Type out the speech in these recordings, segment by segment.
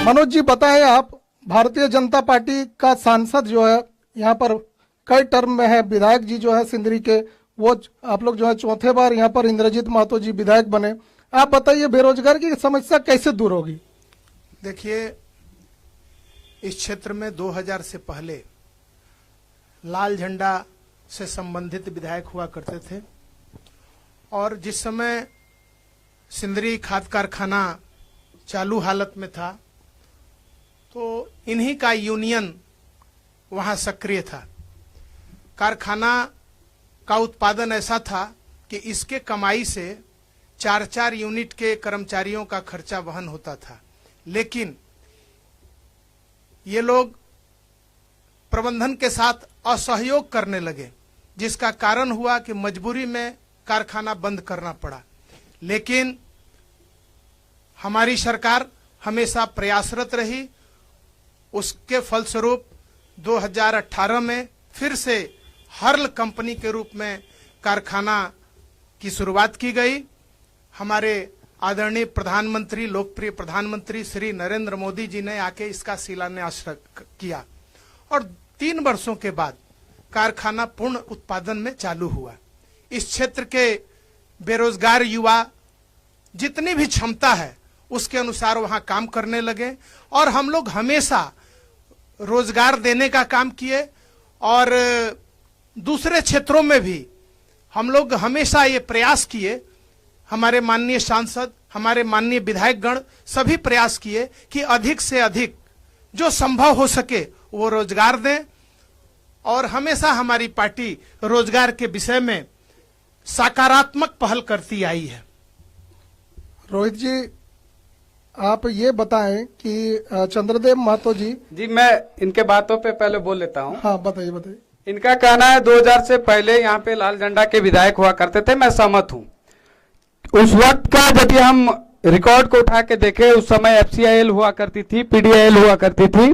मनोज जी बताएं, आप भारतीय जनता पार्टी का सांसद जो है, यहाँ पर कई टर्म में है, विधायक जी जो है सिंदरी के, वो आप लोग जो है चौथे बार यहाँ पर इंद्रजीत महतो जी विधायक बने। आप बताइए बेरोजगार की समस्या कैसे दूर होगी? देखिए, इस क्षेत्र में 2000 से पहले लाल झंडा से संबंधित विधायक हुआ करते थे और जिस समय सिंदरी खाद कारखाना चालू हालत में था तो इन्हीं का यूनियन वहां सक्रिय था। कारखाना का उत्पादन ऐसा था कि इसके कमाई से 4-4 यूनिट के कर्मचारियों का खर्चा वहन होता था, लेकिन ये लोग प्रबंधन के साथ असहयोग करने लगे, जिसका कारण हुआ कि मजबूरी में कारखाना बंद करना पड़ा। लेकिन हमारी सरकार हमेशा प्रयासरत रही। उसके फलस्वरूप 2018 में फिर से हर्ल कंपनी के रूप में कारखाना की शुरुआत की गई। हमारे आदरणीय प्रधानमंत्री, लोकप्रिय प्रधानमंत्री श्री नरेंद्र मोदी जी ने आके इसका शिलान्यास किया और 3 वर्षों के बाद कारखाना पूर्ण उत्पादन में चालू हुआ। इस क्षेत्र के बेरोजगार युवा जितनी भी क्षमता है उसके अनुसार वहां काम करने लगे और हम लोग हमेशा रोजगार देने का काम किए और दूसरे क्षेत्रों में भी हम लोग हमेशा ये प्रयास किए। हमारे माननीय सांसद, हमारे माननीय विधायकगण सभी प्रयास किए कि अधिक से अधिक जो संभव हो सके वो रोजगार दें और हमेशा हमारी पार्टी रोजगार के विषय में सकारात्मक पहल करती आई है। रोहित जी, आप ये बताएं कि चंद्रदेव महतो जी, मैं इनके बातों पे पहले बोल लेता हूँ। हाँ बताइए बताइए। इनका कहना है 2000 से पहले यहाँ पे लाल झंडा के विधायक हुआ करते थे, मैं सहमत हूँ। उस वक्त का यदि हम रिकॉर्ड को उठा के देखें, उस समय FCIL हुआ करती थी, PDIL हुआ करती थी।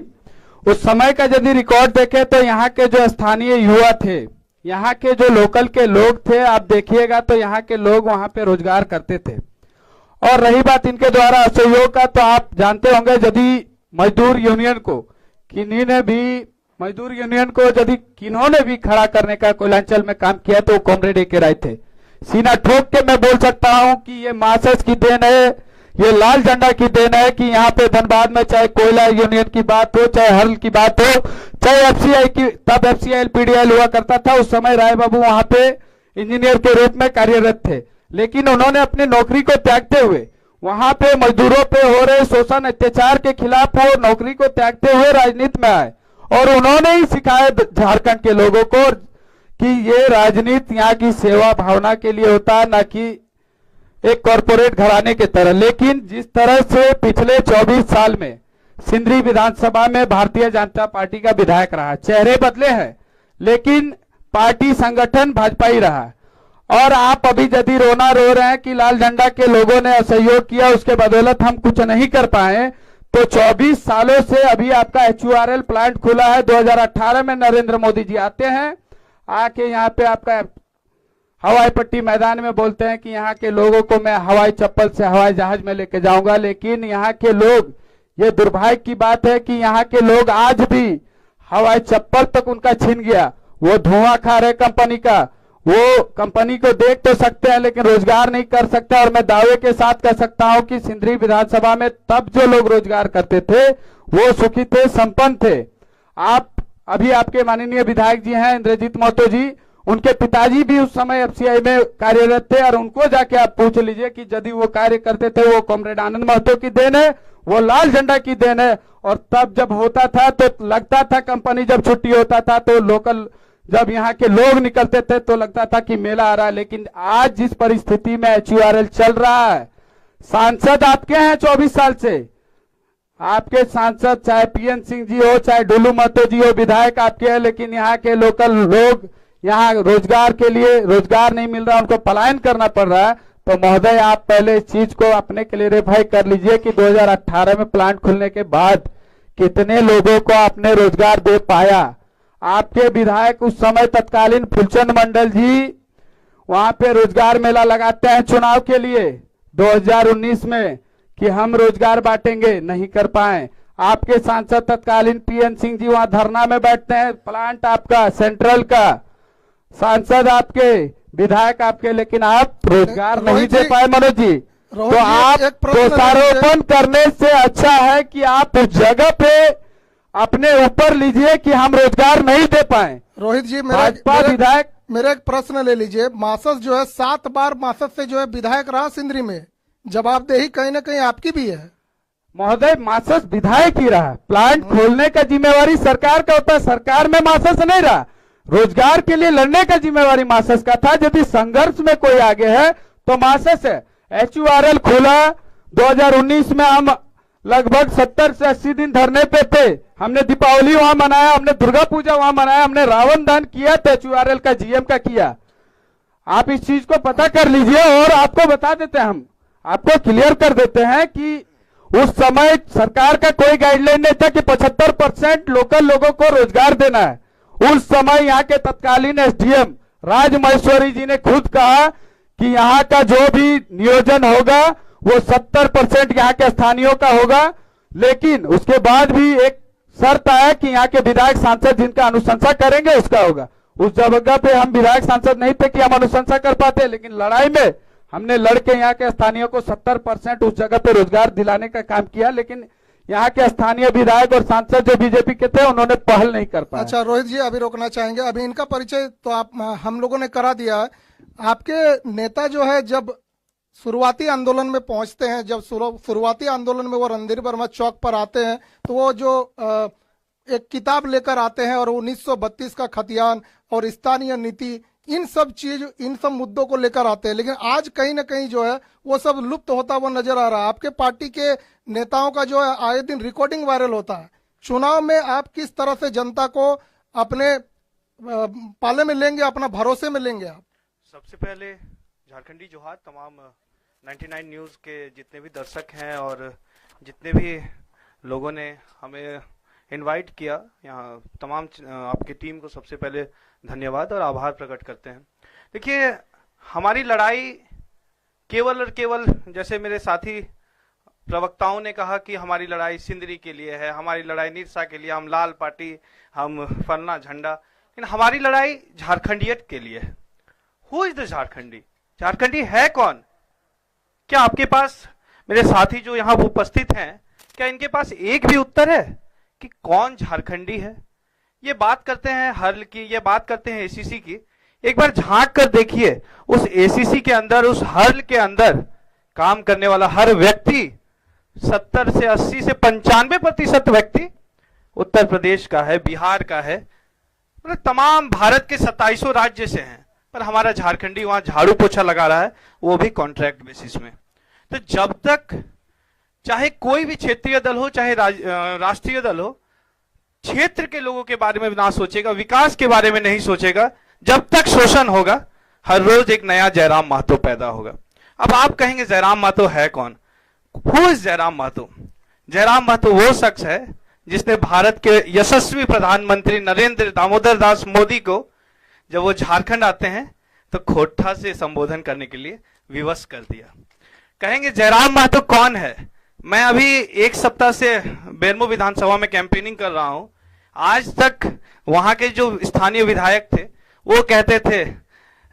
उस समय का यदि रिकॉर्ड देखें तो यहाँ के जो स्थानीय युवा थे, यहाँ के जो लोकल के लोग थे, आप देखिएगा तो यहाँ के लोग वहां पे रोजगार करते थे। और रही बात इनके द्वारा असहयोग का, तो आप जानते होंगे यदि मजदूर यूनियन को किन्होंने भी खड़ा करने का कोयलांचल में काम किया तो कॉमरेड AK राय थे। सीना ठोक के मैं बोल सकता हूं कि ये मार्क्सिस्ट की देन है, ये लाल झंडा की देन है कि यहाँ पे धनबाद में चाहे कोयला यूनियन की बात हो, चाहे हर्ल की बात हो, चाहे तब FCIL PDIL हुआ करता था। उस समय राय बाबू वहां पे इंजीनियर के रूप में कार्यरत थे, लेकिन उन्होंने अपनी नौकरी को त्यागते हुए वहां पे मजदूरों पे हो रहे शोषण अत्याचार के खिलाफ वो नौकरी को त्यागते हुए राजनीति में आए और उन्होंने ही सिखाया झारखंड के लोगों को कि ये राजनीति यहाँ की सेवा भावना के लिए होता है, ना कि एक कॉरपोरेट घराने के तरह। लेकिन जिस तरह से पिछले 24 साल में सिंदरी विधानसभा में भारतीय जनता पार्टी का विधायक रहा, चेहरे बदले हैं लेकिन पार्टी संगठन भाजपा ही रहा। और आप अभी यदि रोना रो रहे हैं कि लाल झंडा के लोगों ने असहयोग किया, उसके बदौलत हम कुछ नहीं कर पाए, तो 24 सालों से अभी आपका HURL प्लांट खुला है। 2018 में नरेंद्र मोदी जी आते हैं, आके यहाँ पे आपका हवाई पट्टी मैदान में बोलते हैं कि यहाँ के लोगों को मैं हवाई चप्पल से हवाई जहाज में लेके जाऊंगा। लेकिन यहाँ के लोग, ये दुर्भाग्य की बात है कि यहाँ के लोग आज भी हवाई चप्पल तक उनका छिन गया। वो धुआं खा रहे कंपनी का, वो कंपनी को देख तो सकते हैं लेकिन रोजगार नहीं कर सकते। और मैं दावे के साथ कह सकता हूं कि सिंदरी विधानसभा में तब जो लोग रोजगार करते थे वो सुखी थे, संपन्न थे। आप अभी आपके माननीय विधायक जी हैं इंद्रजीत महतो जी, उनके पिताजी भी उस समय FCI में कार्यरत थे और उनको जाके आप पूछ लीजिए कि यदि वो कार्य करते थे वो कॉमरेड आनंद महतो की देन है, वो लाल झंडा की देन है। और तब जब होता था तो लगता था, कंपनी जब छुट्टी होता था तो लोकल जब यहाँ के लोग निकलते थे तो लगता था कि मेला आ रहा है। लेकिन आज जिस परिस्थिति में HURL चल रहा है, सांसद आपके हैं 24 साल से, आपके सांसद चाहे PN सिंह जी हो, चाहे डुलू महतो जी हो, विधायक आपके हैं, लेकिन यहाँ के लोकल लोग यहाँ रोजगार के लिए रोजगार नहीं मिल रहा, उनको पलायन करना पड़ रहा है। तो महोदय, आप पहले इस चीज को अपने क्लेरिफाई कर लीजिए कि 2018 में प्लांट खुलने के बाद कितने लोगों को आपने रोजगार दे पाया। आपके विधायक उस समय तत्कालीन फुलचंद मंडल जी वहां पे रोजगार मेला लगाते हैं चुनाव के लिए 2019 में कि हम रोजगार बांटेंगे, नहीं कर पाए। आपके सांसद तत्कालीन पीएन सिंह जी वहां धरना में बैठते हैं, प्लांट आपका सेंट्रल का, सांसद आपके, विधायक आपके, लेकिन आप रोजगार नहीं रोहित दे जी, पाए मनोज जी। रोहित तो जी, आप एक प्रश्न दोषारोपण करने से अच्छा है कि आप उस जगह पे अपने ऊपर लीजिए कि हम रोजगार नहीं दे पाए। रोहित जी भाजपा विधायक, मेरा एक प्रश्न ले लीजिए। मासस जो है 7 बार मासस से जो है विधायक रहा सिंदरी में, जवाबदेही कहीं ना कहीं आपकी भी है। महोदय मासस विधायक ही रहा, प्लांट खोलने का जिम्मेवारी सरकार का होता है, सरकार में मासस नहीं रहा। रोजगार के लिए लड़ने का जिम्मेवारी मासस का था। यदि संघर्ष में कोई आगे है तो मासस है। HURL खोला 2019 में, हम लगभग 70 से 80 दिन धरने पे थे। हमने दीपावली वहां मनाया, हमने दुर्गा पूजा वहां मनाया, हमने रावण दहन किया था, HURL का GM का किया। आप इस चीज को पता कर लीजिए और आपको बता देते हैं, हम आपको क्लियर कर देते हैं कि उस समय सरकार का कोई गाइडलाइन नहीं था कि 75% लोकल लोगों को रोजगार देना है। उस समय यहाँ के तत्कालीन SDM राज महेश्वरी जी ने खुद कहा कि यहाँ का जो भी नियोजन होगा वो 70% यहाँ के स्थानीयों का होगा, लेकिन उसके बाद भी एक शर्त आया कि यहाँ के विधायक सांसद जिनका अनुशंसा करेंगे उसका होगा। उस जगह पे हम विधायक सांसद नहीं थे कि हम अनुशंसा कर पाते, लेकिन लड़ाई में हमने लड़के यहाँ के स्थानीयों को 70% उस जगह पे रोजगार दिलाने का काम किया। लेकिन यहाँ के स्थानीय विधायक और सांसद जो बीजेपी के थे उन्होंने पहल नहीं कर पाया। अच्छा रोहित जी, अभी रोकना चाहेंगे, अभी इनका परिचय तो आप हम लोगों ने करा दिया है। आपके नेता जो है जब शुरुआती आंदोलन में पहुंचते हैं, जब शुरुआती आंदोलन में वो रणधीर वर्मा चौक पर आते हैं, तो वो जो एक किताब लेकर आते हैं और 1932 का खतियान और स्थानीय नीति, इन सब मुद्दों को लेकर आते हैं। लेकिन आज कहीं ना कहीं जो है वो सब लुप्त होता हुआ नजर आ रहा है। आपके पार्टी के नेताओं का जो है आए दिन रिकॉर्डिंग वायरल होता है। चुनाव में आप किस तरह से जनता को अपने पाले में लेंगे, अपना भरोसे में लेंगे आप? सबसे पहले झारखंडी जोहार तमाम 99 न्यूज़ के जितने भी दर्शक हैं और जितने भी लोगों ने हमें इनवाइट किया यहाँ, तमाम आपकी टीम को सबसे पहले धन्यवाद और आभार प्रकट करते हैं। देखिए, हमारी लड़ाई केवल और केवल, जैसे मेरे साथी प्रवक्ताओं ने कहा कि हमारी लड़ाई सिंदरी के लिए है, हमारी लड़ाई निरसा के लिए, हम लाल पार्टी, हम फलना झंडा, लेकिन हमारी लड़ाई झारखंडियत के लिए है। हु इज द झारखंडी? झारखंडी है कौन? क्या आपके पास, मेरे साथी जो यहाँ उपस्थित हैं, क्या इनके पास एक भी उत्तर है कि कौन झारखंडी है? ये बात करते हैं हर्ल की, ये बात करते हैं ACC की। एक बार झांक कर देखिए उस ACC के अंदर, उस हर्ल के अंदर काम करने वाला हर व्यक्ति 70 से 80 से 95% व्यक्ति उत्तर प्रदेश का है, बिहार का है, मतलब तमाम भारत के 27 राज्य से हैं। पर हमारा झारखंडी वहां झाड़ू पोछा लगा रहा है, वो भी कॉन्ट्रैक्ट बेसिस में। तो जब तक चाहे कोई भी क्षेत्रीय दल हो, चाहे राष्ट्रीय दल हो, क्षेत्र के लोगों के बारे में ना सोचेगा, विकास के बारे में नहीं सोचेगा, जब तक शोषण होगा, हर रोज एक नया जयराम महतो पैदा होगा। अब आप कहेंगे जयराम महतो है कौन? Who is Jairam Mahato? जयराम महतो वो शख्स है जिसने भारत के यशस्वी प्रधानमंत्री नरेंद्र दामोदर दास मोदी को, जब वो झारखंड आते हैं तो खोट्ठा से संबोधन करने के लिए विवश कर दिया। कहेंगे जयराम महतो कौन है? मैं अभी 1 सप्ताह से बेरमो विधानसभा में कैंपेनिंग कर रहा हूं। आज तक वहां के जो स्थानीय विधायक थे वो कहते थे,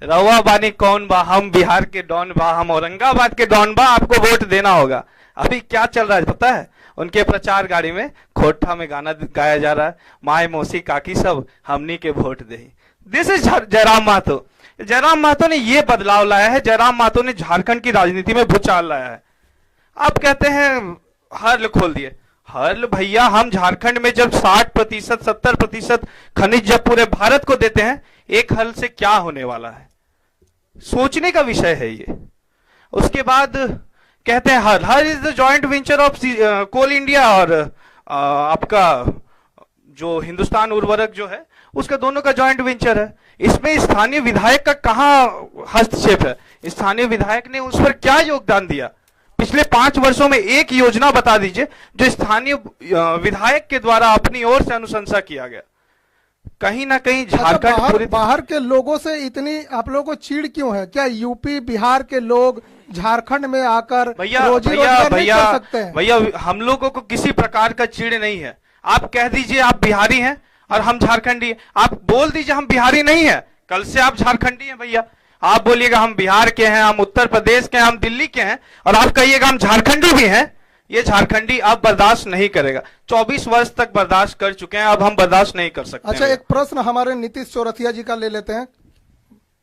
रवा बानी कौन बा, हम बिहार के डॉन बा, हम औरंगाबाद के डॉन बा, आपको वोट देना होगा। अभी क्या चल रहा है पता है? उनके प्रचार गाड़ी में खोट्ठा में गाना गाया जा रहा है, माए मौसी काकी सब हमनी के वोट दे। This is Jairam Mahato. जयराम महतो ने ये बदलाव लाया है, जयराम महतो ने झारखंड की राजनीति में भूचाल लाया है। आप कहते हैं हर्ल खोल दिए। हर्ल भैया, हम झारखंड में जब 60% 70% खनिज जब पूरे भारत को देते हैं, एक हर्ल से क्या होने वाला है? सोचने का विषय है ये। उसके बाद कहते हैं HURL is the joint venture of coal India और आपका जो हिंदुस्तान उर्वरक जो है उसका, दोनों का जॉइंट वेंचर है। इसमें स्थानीय विधायक का कहां हस्तक्षेप है? स्थानीय विधायक ने उस पर क्या योगदान दिया? पिछले 5 वर्षों में एक योजना बता दीजिए जो स्थानीय विधायक के द्वारा अपनी ओर से अनुशंसा किया गया। कहीं ना कहीं अच्छा, झारखंड पूरी बाहर के लोगों से इतनी आप लोगों को चिढ़ क्यों है? क्या यूपी बिहार के लोग झारखंड में आकर भैया रोजी भैया रोजगार नहीं भैया कर सकते हैं? भैया हम लोगों को किसी प्रकार का चिढ़ नहीं है। आप कह दीजिए आप बिहारी हैं और हम झारखंडी हैं, आप बोल दीजिए हम बिहारी नहीं है, कल से आप झारखंडी हैं भैया। आप बोलिएगा हम बिहार के हैं, हम उत्तर प्रदेश के हैं, हम दिल्ली के हैं, और आप कहिएगा हम झारखंडी भी हैं, ये झारखंडी अब बर्दाश्त नहीं करेगा। 24 वर्ष तक बर्दाश्त कर चुके हैं, अब हम बर्दाश्त नहीं कर सकते। अच्छा, एक प्रश्न हमारे नीतीश चौरसिया जी का ले लेते हैं।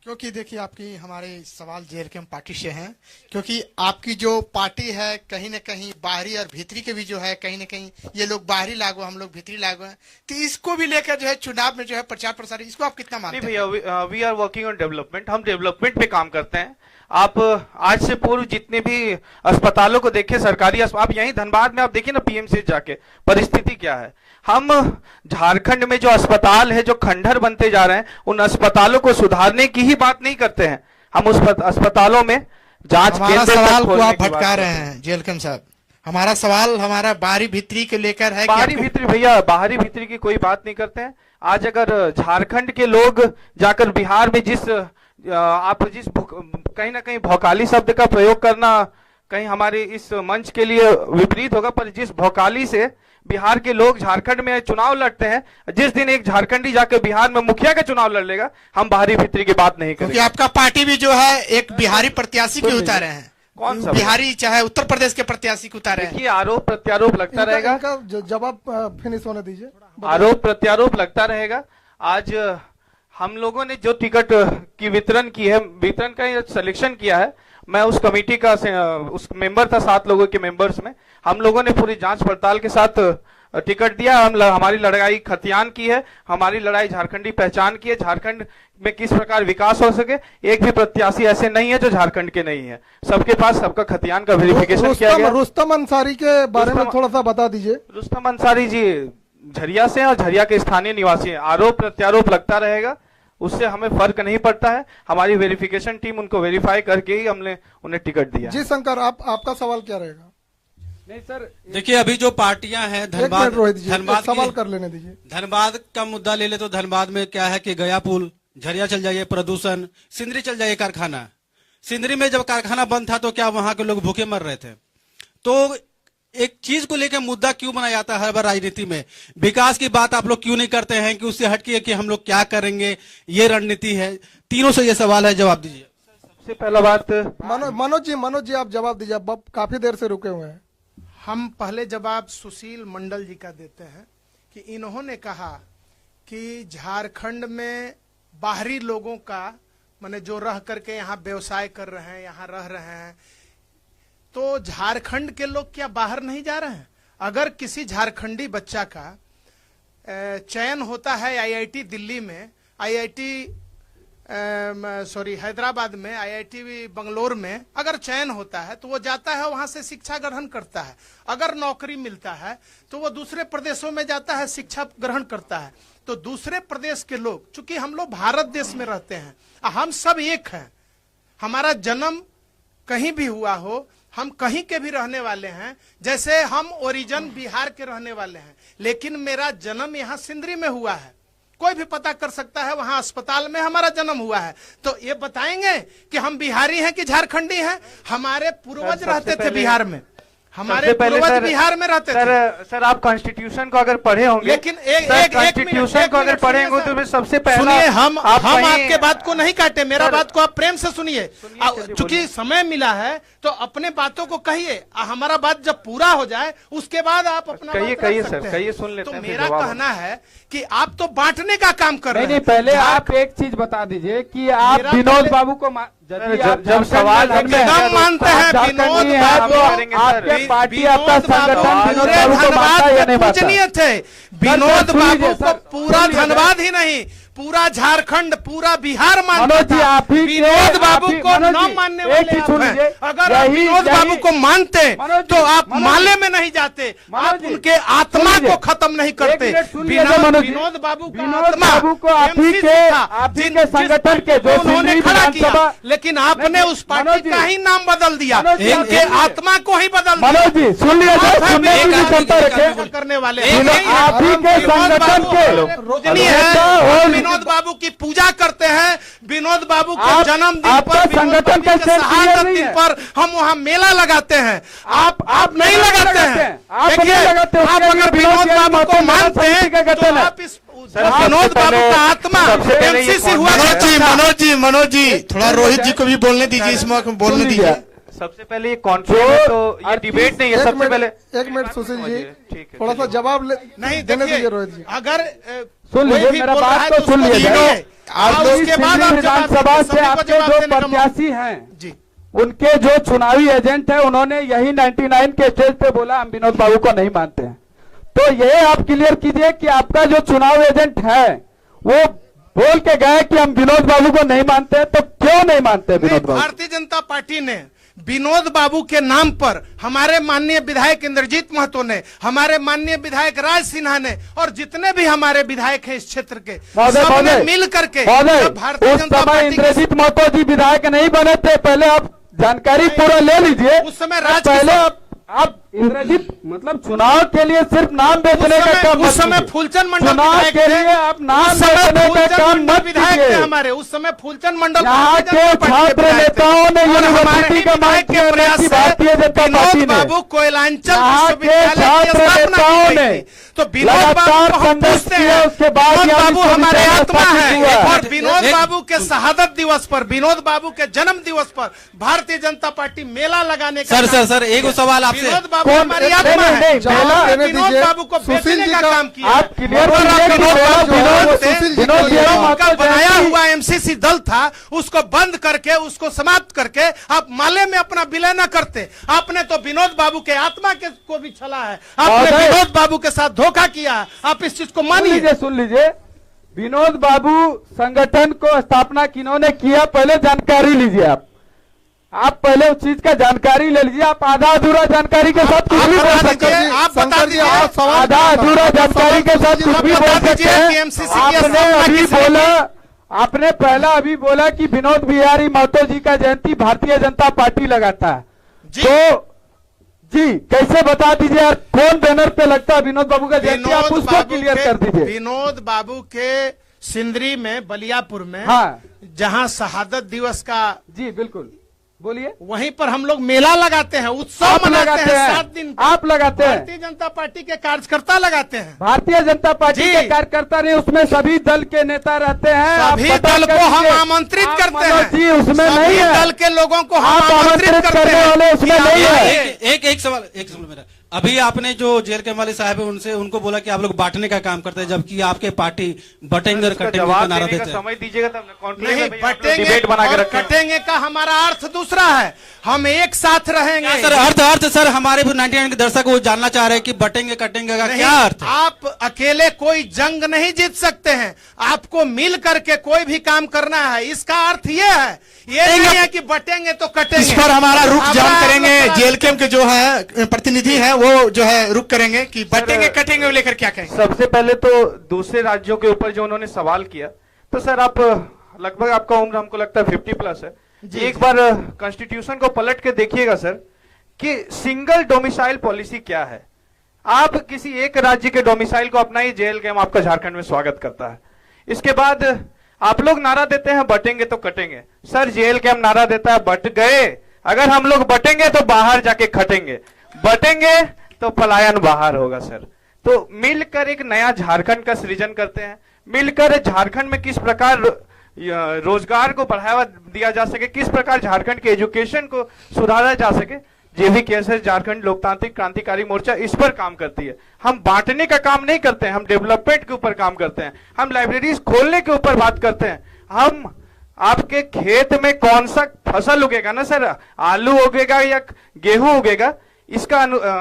क्योंकि देखिए आपकी हमारे सवाल जेएलकेएम पार्टी से हैं, क्योंकि आपकी जो पार्टी है कहीं न कहीं बाहरी और भीतरी के भी जो है कहीं न कहीं ये लोग बाहरी लागू हम लोग भीतरी लागू हैं, तो इसको भी लेकर जो है चुनाव में जो है प्रचार प्रसार इसको आप कितना मानते हैं? नहीं भैया, we are working on development, हम डेवलपमेंट पे काम करते हैं। आप आज से पूर्व जितने भी अस्पतालों को देखें, सरकारी आप यहीं धनबाद में आप देखिए ना, पीएमसी जाके परिस्थिति क्या है। हम झारखंड में जो अस्पताल है, जो खंडहर बनते जा रहे हैं, उन अस्पतालों को सुधारने की ही बात नहीं करते हैं। हम उस अस्पतालों में जांच हमारा केंद्र सवाल तक को खोलने आप की बात भटका करते रहे हैं जेएलकेएम साहब। हमारा सवाल हमारा बाहरी भीतरी के लेकर है कि बाहरी आपको- भीतरी भैया, बाहरी भीतरी की कोई बात नहीं करते हैं। आज अगर झारखंड के लोग जाकर बिहार में कहीं ना कहीं भौकाली शब्द का प्रयोग करना कहीं हमारे इस मंच के लिए विपरीत होगा, पर जिस भौकाली से बिहार के लोग झारखंड में चुनाव लड़ते हैं, जिस दिन एक झारखंडी जाकर बिहार में मुखिया का चुनाव लड़ लेगा, हम बाहरी भीतरी की बात नहीं क्योंकि करेंगे। आपका पार्टी भी जो है एक बिहारी प्रत्याशी को उतारे हैं। कौन सा? बिहारी चाहे उत्तर प्रदेश के प्रत्याशी को उतारे हैं। देखिए, आरोप प्रत्यारोप लगता रहेगा, इनका जवाब फिनिश होने दीजिए। आरोप प्रत्यारोप लगता रहेगा। आज हम लोगों ने जो टिकट की वितरण की है, वितरण का सिलेक्शन किया है, मैं उस कमेटी का उस मेंबर था, 7 लोगों के मेंबर्स में। हम लोगों ने पूरी जांच पड़ताल के साथ टिकट दिया। हमारी लड़ाई खतियान की है, हमारी लड़ाई झारखंडी पहचान की है, झारखंड में किस प्रकार विकास हो सके। एक भी प्रत्याशी ऐसे नहीं है जो झारखंड के नहीं है, सबके पास सबका खतियान का वेरिफिकेशन किया गया। रुस्तम अंसारी के बारे में थोड़ा सा बता दीजिए। रुस्तम अंसारी जी झरिया से हैं और झरिया के स्थानीय निवासी हैं। आरोप प्रत्यारोप लगता रहेगा, उससे हमें फर्क नहीं पड़ता है। हमारी वेरिफिकेशन टीम उनको वेरीफाई करके ही हमने उन्हें टिकट दिया। जी शंकर, आपका सवाल क्या रहेगा? नहीं सर, देखिए अभी जो पार्टियां हैं एक मिनट रोहित जी, एक सवाल कर लेने दीजिए। धनबाद का मुद्दा ले ले तो धनबाद में क्या है कि गया पुल, झरिया चल जाइए प्रदूषण, सिंदरी चल जाइए कारखाना। सिंदरी में जब कारखाना बंद था तो क्या वहां के लोग भूखे मर रहे थे? तो एक चीज को लेकर मुद्दा क्यों बनाया जाता है हर बार राजनीति में? विकास की बात आप लोग क्यों नहीं करते हैं कि उससे हटके कि हम लोग क्या करेंगे, ये रणनीति है। तीनों से ये सवाल है, जवाब दीजिए। सबसे पहला बात, मनोज जी आप जवाब दीजिए, आप काफी देर से रुके हुए हैं। हम पहले जवाब सुशील मंडल जी का देते हैं कि इन्होंने कहा कि झारखंड में बाहरी लोगों का माने जो रह करके यहाँ व्यवसाय कर रहे हैं, यहाँ रह रहे हैं, तो झारखंड के लोग क्या बाहर नहीं जा रहे हैं? अगर किसी झारखंडी बच्चा का चयन होता है आईआईटी दिल्ली में, हैदराबाद में, आईआईटी बंगलोर में अगर चयन होता है तो वो जाता है, वहां से शिक्षा ग्रहण करता है। अगर नौकरी मिलता है तो वो दूसरे प्रदेशों में जाता है, शिक्षा ग्रहण करता है। तो दूसरे प्रदेश के लोग, चूंकि हम लोग भारत देश में रहते हैं, हम सब एक हैं, हमारा जन्म कहीं भी हुआ हो, हम कहीं के भी रहने वाले हैं। जैसे हम ओरिजिन बिहार के रहने वाले हैं, लेकिन मेरा जन्म यहाँ सिंदरी में हुआ है। कोई भी पता कर सकता है, वहां अस्पताल में हमारा जन्म हुआ है। तो ये बताएंगे कि हम बिहारी हैं कि झारखंडी हैं? हमारे पूर्वज रहते थे बिहार में, हमारे पूर्वज बिहार में रहते थे। सर आप कॉन्स्टिट्यूशन को अगर पढ़े होंगे, लेकिन कॉन्स्टिट्यूशन को अगर पढ़े होंगे तो सबसे पहला सुनिए, हम आपके बात को नहीं काटे, मेरा बात को आप प्रेम से सुनिए। चूंकि समय मिला है तो अपने बातों को कहिए, हमारा बात जब पूरा हो जाए उसके बाद आप अपना कहिए सर, कहिए, सुन लेते हैं। तो मेरा कहना है कि आप तो बांटने का काम कर रहे हैं। नहीं, पहले आप एक चीज बता दीजिए कि आप विनोद बाबू को जब सवाल एकदम मानते हैं विनोद बाबू, आपके पार्टी आपका संगठन पूरे विनोद बाबू को मानता है या नहीं मानता? पूजनीय थे। विनोद बाबू को पूरा धनबाद ही नहीं, पूरा झारखंड, पूरा बिहार मानता मनोज जी, था। आप ही के- विनोद बाबू आप ही- को मनोज न जी, मानने एक वाले चीज आप सुन हैं। लीजिए। अगर आप यही- विनोद यही- बाबू को मानते मनोज जी, तो आप मनोज माले जी, में नहीं जाते, मनोज आप जी, उनके आत्मा सुन लीजिए। को खत्म नहीं करते। एक मिनट सुन लीजिए मनोज जी। विनोद बाबू का विनोद आत्मा बाबू को आप ही MCC के- था, आप ही जिन- के जिस संगठन पार्टी के को जो उन्होंने सिंधी खड़ा किया, विधानसभा- लेकिन आपने नहीं, उस पार्टी मनोज जी, का ही नाम बदल दिया, मनोज जी, उनके एक- आत्मा को ही बदल दिया। मनोज जी सुन लीजिए, आप हैं सुनने की भी विनोद क्षमता बाबू रखें। करने वाले विनोद- आप ही के संगठन के रोजनी नेता है, और- विनोद बाबू की पूजा करते हैं। विनोद बाबू के आप- जन्मदिन आपका पर, विनोद संगठन बाबू का के शेयर शहादत नहीं दिन है। पर हम वहाँ मेला लगाते हैं। आप नहीं लगाते हैं। आप नहीं देखिए, लगाते, आप उसके लिए अगर विनोद विनोद बिहारी बाबू को महतो मानते समिति हैं का तो गठन है। आप इस सर, विनोद सबसे बाबू पहले- का आत्मा सबसे पहले ये MCC हुआ कौन- करता था। मनोज जी थोड़ा रोहित जी को भी बोलने दीजिए, इस मौके में बोलने सुन लीजिए। दीजिए। सबसे पहले ये कॉन्फ्रेंस तो ये डिबेट नहीं है। एक सबसे पहले मिनट, एक मिनट सुशील जी, ठीक है, थोड़ा सा जवाब नहीं देने देखिए, दीजिए रोहित जी। अगर सुन लीजिए, मेरा बात तो सुन लीजिए। आप उसके बाद आप विधानसभा से आपके जो जवाब प्रत्याशी हैं, जी उनके जो चुनावी एजेंट है, उन्होंने यही 99 के स्टेज पे बोला हम विनोद बाबू को नहीं मानते हैं। तो ये आप क्लियर कीजिए कि आपका जो चुनाव एजेंट है वो बोल के गए कि हम विनोद बाबू को नहीं मानते हैं, तो क्यों नहीं मानते हैं विनोद बाबू? भारतीय जनता पार्टी ने विनोद बाबू के नाम पर हमारे माननीय विधायक इंद्रजीत महतो ने, हमारे माननीय विधायक राज सिन्हा ने और जितने भी हमारे विधायक हैं इस क्षेत्र के, सबने मिल करके जब भारतीय उस जनता समय पार्टी के इंद्रजीत महतो जी विधायक नहीं बने थे। पहले आप जानकारी पूरा ले लीजिए। उस समय पहले आप इंद्रजीत मतलब चुनाव के लिए सिर्फ नाम बेचने का काम मत उस समय कीजिए। फूलचंद मंडल चुनाव विधायक के थे। लिए आप नाम उस समय बेचने का फूलचंद काम मंडल मत विधायक थे कीजिए। हमारे। उस समय फूलचंद मंडल यहाँ भारतीय के जनता पार्टी छात्र विधायक थे। नेताओं ने और हमारे यूनिवर्सिटी ही का मांग विधायक किया के प्रयास कि से भारतीय जनता विनोद पार्टी ने बाबू कोयलांचल यहाँ के विश्वविद्यालय की छात्र स्थापना नेताओं की ने गई थी। तो विनोद बाबू लगातार को हम संघर्ष पूछते किया, हैं, उसके बाद विनोद यहाँ बाबू हमारे विश्वविद्यालय आत्मा स्थापित हुआ। है। और विनोद एक- बाबू के शहादत दिवस पर, विनोद बाबू के जन्म दिवस पर भारतीय जनता पार्टी मेला लगाने का सर एक सवाल आपसे। विनोद बाबू कौन- हमारी नहीं, आत्मा नहीं, है। नहीं, जवाब जहाँ देने विनोद दीजिए। बाबू को सुशील बेचने जी का का- काम किया। आप क्लियर और कीजिए आप कि विनोद मेरा बाबू विनोद- को सुशील जी विनोद को- बिहारी उनका महतो बनाया जयंती- हुआ एमसीसी दल था, उसको बंद करके, उसको समाप्त करके आप माले में अपना विलय न करते। आपने तो विनोद बाबू के आत्मा के को भी छला है। आपने महोदय- विनोद बाबू के साथ धोखा किया है। आप इस चीज को मानिए। सुन लीजिए, विनोद बाबू संगठन को स्थापना किन्होंने किया, पहले जानकारी लीजिए। आप पहले उस चीज का जानकारी ले लीजिए। आप आधा अधूरा जानकारी के साथ कुछ भी बोल बता सकते दीजिए, हैं। आप बता शंकर जी, दीजिए। आप सवाल आधा अधूरा जानकारी के साथ कुछ भी आप बोल बता सकते दीजिए कि हैं। MCC की आपने स्थापना अभी किसने बोला, आपने पहला अभी बोला कि विनोद बिहारी महतो जी का जयंती भारतीय जनता पार्टी लगाता है। जी। तो जी कैसे बता दीजिए यार, कौन बैनर पे लगता है विनोद बाबू का जयंती? आप विनोद उसको बाबू क्लियर के- कर दीजिए। विनोद बाबू के सिंदरी में, बलियापुर में, हाँ जहां शहादत दिवस का, जी बिल्कुल बोलिए। वहीं पर हम लोग मेला लगाते हैं, उत्सव आप मनाते लगाते हैं। हैं, 7 दिन आप लगाते हैं। भारतीय जनता पार्टी के कार्यकर्ता लगाते हैं। भारतीय जनता पार्टी जी। के कार्यकर्ता नहीं, उसमें सभी दल के नेता रहते हैं। आप सभी पता दल कर को हम लीजिए। आमंत्रित आप करते मनोज हैं। जी उसमें सभी नहीं है। दल के लोगों को हम आप आमंत्रित आमंत्रित करते करने हैं वाले उसमें कि आप नहीं है। आइए। एक सवाल मेरा। अभी आपने जो जेल के मालिक साहब है उनसे उनको बोला कि आप लोग बांटने का काम करते हैं, जबकि आपके पार्टी बटेंगे और इसका कटेंगे का जवाब नारा देने देते का हैं। समय दीजिएगा तब नहीं, बटेंगे डिबेट बना के और रखें। कटेंगे का हमारा अर्थ दूसरा है। हम एक साथ रहेंगे। सर अर्थ सर हमारे 99 के दर्शक वो जानना चाह रहे हैं कि बटेंगे कटेंगे का नहीं, क्या अर्थ है? आप अकेले कोई जंग नहीं जीत सकते हैं। आपको मिल करके कोई भी काम करना है। इसका अर्थ ये है, ये नहीं है कि बटेंगे तो कटेंगे। इस पर हमारा रुख जान हमारा करेंगे। रुख- जेएलकेएम के जो है प्रतिनिधि हैं वो जो है रुख करेंगे कि बटेंगे कटेंगे लेकर क्या कहेंगे। सबसे पहले तो दूसरे राज्यों के ऊपर जो उन्होंने सवाल किया, तो सर आप लगभग आपका उम्र हमको लगता है 50+ है। एक बार कॉन्स्टिट्यूशन को पलट के देखिएगा सर कि सिंगल डोमिसाइल पॉलिसी क्या है। आप किसी एक राज्य के डोमिसाइल को अपनाइए, जेएलकेएम आपका झारखंड में स्वागत करता है। इसके बाद आप लोग नारा देते हैं बटेंगे तो कटेंगे। सर जेएलकेएम नारा देता है बट गए, अगर हम लोग बटेंगे तो बाहर जाके खटेंगे, बटेंगे तो पलायन बाहर होगा सर। तो मिलकर एक नया झारखंड का सृजन करते हैं। मिलकर झारखंड में किस प्रकार रोजगार को बढ़ावा दिया जा सके, किस प्रकार झारखंड के एजुकेशन को सुधारा जा सके, जेवीकेएसएस झारखंड लोकतांत्रिक क्रांतिकारी मोर्चा इस पर काम करती है। हम बांटने का काम नहीं करते हैं, हम डेवलपमेंट के ऊपर काम करते हैं, हम लाइब्रेरीज खोलने के ऊपर बात करते हैं। हम आपके खेत में कौन सा फसल उगेगा ना सर, आलू उगेगा या गेहूं उगेगा, इसका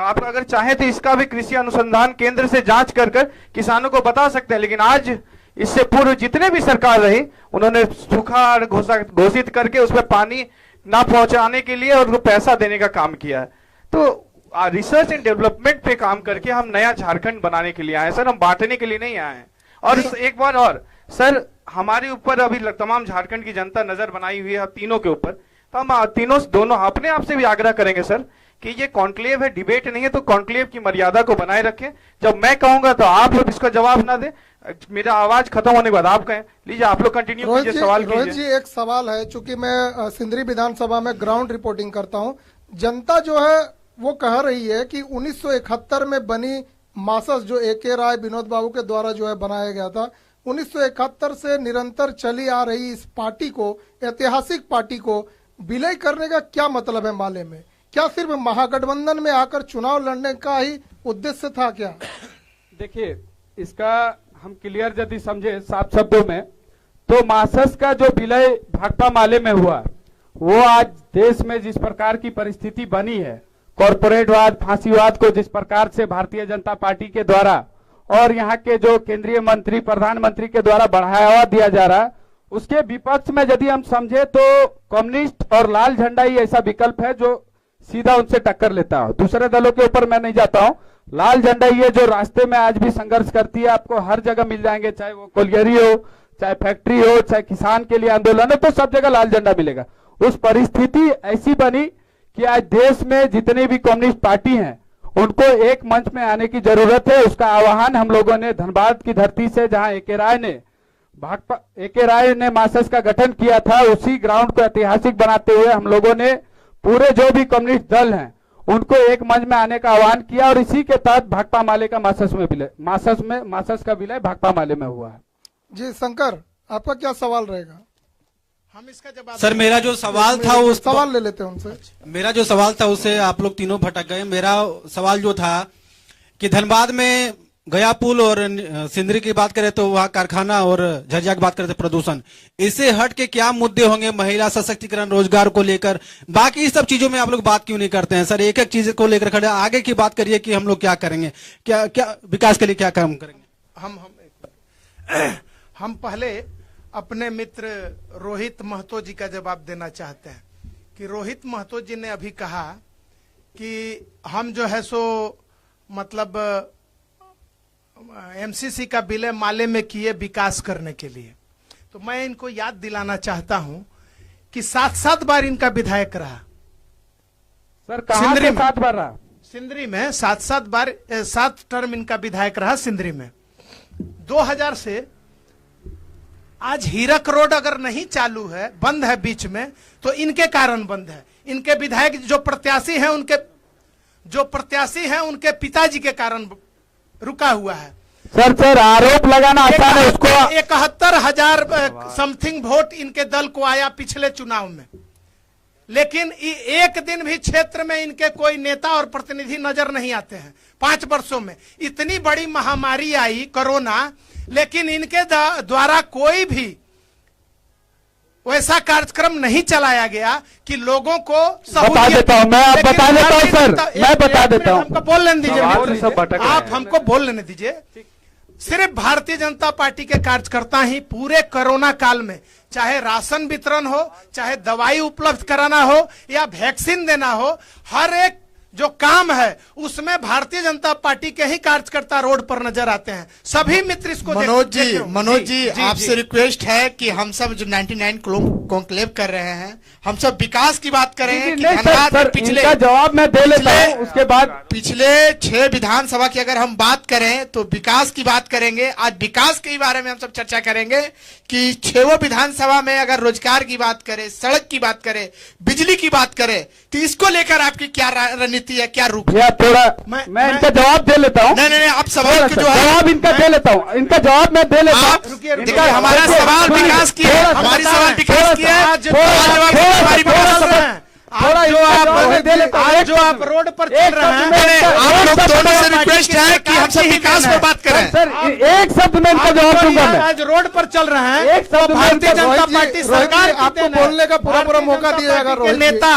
आप अगर चाहें तो इसका भी कृषि अनुसंधान केंद्र से जांच कर किसानों को बता सकते हैं। लेकिन आज इससे पूर्व जितने भी सरकार रही उन्होंने सूखा घोषित करके उसमें पानी ना पहुंचाने के लिए और उनको पैसा देने का काम किया है। तो रिसर्च एंड डेवलपमेंट पे काम करके हम नया झारखंड बनाने के लिए आए सर, हम बांटने के लिए नहीं आए हैं। और एक बार और सर, हमारे ऊपर अभी तमाम झारखंड की जनता नजर बनाई हुई है तीनों के ऊपर, तो हम दोनों अपने आप से भी आग्रह करेंगे सर कि ये कॉन्क्लेव है, डिबेट नहीं है, तो कॉन्क्लेव की मर्यादा को बनाए रखें। जब मैं कहूंगा तो आप लोग इसका जवाब ना दें, मेरा आवाज खत्म होने के बाद आप कहें। लीजिए आप लोग कंटिन्यू कीजिए, सवाल रोहित कीजिए। जी, एक सवाल है, चूंकि मैं सिंदरी विधानसभा में ग्राउंड रिपोर्टिंग करता हूं, जनता जो है वो कह रही है कि 1971 में बनी मासस जो AK राय विनोद बाबू के द्वारा जो है बनाया गया था, 1971 से निरंतर चली आ रही इस पार्टी को, ऐतिहासिक पार्टी को विलय करने का क्या मतलब है माले में? क्या सिर्फ महागठबंधन में आकर चुनाव लड़ने का ही उद्देश्य था क्या? देखिए, इसका हम क्लियर यदि समझे साफ शब्दों में, तो मासस का जो विलय भाकपा माले में हुआ, वो आज देश में जिस प्रकार की परिस्थिति बनी है, कॉरपोरेटवाद, फांसीवाद को जिस प्रकार से भारतीय जनता पार्टी के द्वारा और यहाँ के जो केंद्रीय मंत्री, प्रधानमंत्री के द्वारा बढ़ावा दिया जा रहा है, उसके विपक्ष में यदि हम समझे तो कम्युनिस्ट और लाल झंडा ही ऐसा विकल्प है जो सीधा उनसे टक्कर लेता हो। दूसरे दलों के ऊपर मैं नहीं जाता हूं। लाल झंडा ये जो रास्ते में आज भी संघर्ष करती है, आपको हर जगह मिल जाएंगे, चाहे वो कोलियरी हो, चाहे फैक्ट्री हो, चाहे किसान के लिए आंदोलन हो, तो सब जगह लाल झंडा मिलेगा। उस परिस्थिति ऐसी बनी कि आज देश में जितनी भी कम्युनिस्ट पार्टी हैं उनको एक मंच में आने की जरूरत है। उसका आह्वान हम लोगों ने धनबाद की धरती से, जहां AK राय ने मासस का गठन किया था, उसी ग्राउंड को ऐतिहासिक बनाते हुए हम लोगों ने पूरे जो भी कम्युनिस्ट दल हैं उनको एक मंच में आने का आह्वान किया और इसी के तहत भाकपा माले का मासस का विलय भाकपा माले में हुआ है। जी शंकर, आपका क्या सवाल रहेगा? हम इसका जवाब सर, मेरा जो सवाल था उस सवाल ले लेते हैं उनसे। मेरा जो सवाल था उसे आप लोग तीनों भटक गए। मेरा सवाल जो था कि धनबाद में गया पुल और सिंदरी की बात करें तो वहाँ कारखाना, और झरिया की बात करें तो प्रदूषण, इससे हट के क्या मुद्दे होंगे महिला सशक्तिकरण, रोजगार को लेकर? बाकी सब चीजों में आप लोग बात क्यों नहीं करते हैं सर? एक एक चीज को लेकर खड़े आगे की बात करिए कि हम लोग क्या करेंगे, क्या विकास के लिए क्या काम करेंगे। हम पहले अपने मित्र रोहित महतो जी का जवाब देना चाहते हैं कि रोहित महतो जी ने अभी कहा कि हम जो है सो मतलब MCC का विलय माले में किए विकास करने के लिए। तो मैं इनको याद दिलाना चाहता हूं कि 7 बार इनका विधायक रहा सर। कहां से 7 बार रहा? सिंदरी में 7 बार 7 टर्म इनका विधायक रहा सिंदरी में। 2000 से आज हीरक रोड अगर नहीं चालू है, बंद है बीच में, तो इनके कारण बंद है। इनके विधायक जो प्रत्याशी हैं उनके पिताजी के कारण रुका हुआ है। सर आरोप लगाना आसान है उसको। 71,000 समथिंग वोट इनके दल को आया पिछले चुनाव में, लेकिन एक दिन भी क्षेत्र में इनके कोई नेता और प्रतिनिधि नजर नहीं आते हैं। 5 वर्षों में इतनी बड़ी महामारी आई कोरोना, लेकिन इनके द्वारा कोई भी वैसा कार्यक्रम नहीं चलाया गया कि लोगों को बता देता हूं, मैं बता देता हूं सर, मैं बता देता हूं। हमको बोल लेने दीजिए, आप हमको बोल लेने दीजिए। सिर्फ भारतीय जनता पार्टी के कार्यकर्ता ही पूरे कोरोना काल में, चाहे राशन वितरण हो, चाहे दवाई उपलब्ध कराना हो या वैक्सीन देना हो, हर एक जो काम है उसमें भारतीय जनता पार्टी के ही कार्यकर्ता रोड पर नजर आते हैं। सभी मित्र इसको मनोज जी आपसे रिक्वेस्ट है कि हम सब जो 99 कॉन्क्लेव कर रहे हैं, हम सब विकास की बात कर रहे हैं कि पिछले जवाब मैं दे लेता हूं, उसके बाद पिछले 6 विधानसभा की अगर हम बात करें तो विकास की बात करेंगे। आज विकास के बारे में हम सब चर्चा करेंगे कि 6 विधानसभा में अगर रोजगार की बात करें, सड़क की बात करें, बिजली की बात करें, तो इसको लेकर आपकी क्या रणनीति है, क्या रुख? थोड़ा मैं इनका जवाब दे लेता हूँ। नहीं, आप सवाल जो है जवाब इनका दे लेता हूँ, इनका जवाब मैं दे लेता हूँ। देखिए, हमारा सवाल विकास की है, हमारी सवाल विकास की है। आज जो आप रोड पर चल रहे हैं, आप लोग दोनों से रिक्वेस्ट है कि हम सब विकास पर बात करें। सर एक शब्द में इनका जवाब दूंगा मैं। आज रोड पर चल रहे हैं, एक शब्द भारतीय जनता पार्टी सरकार आपको बोलने का पूरा मौका दिया जाएगा। नेता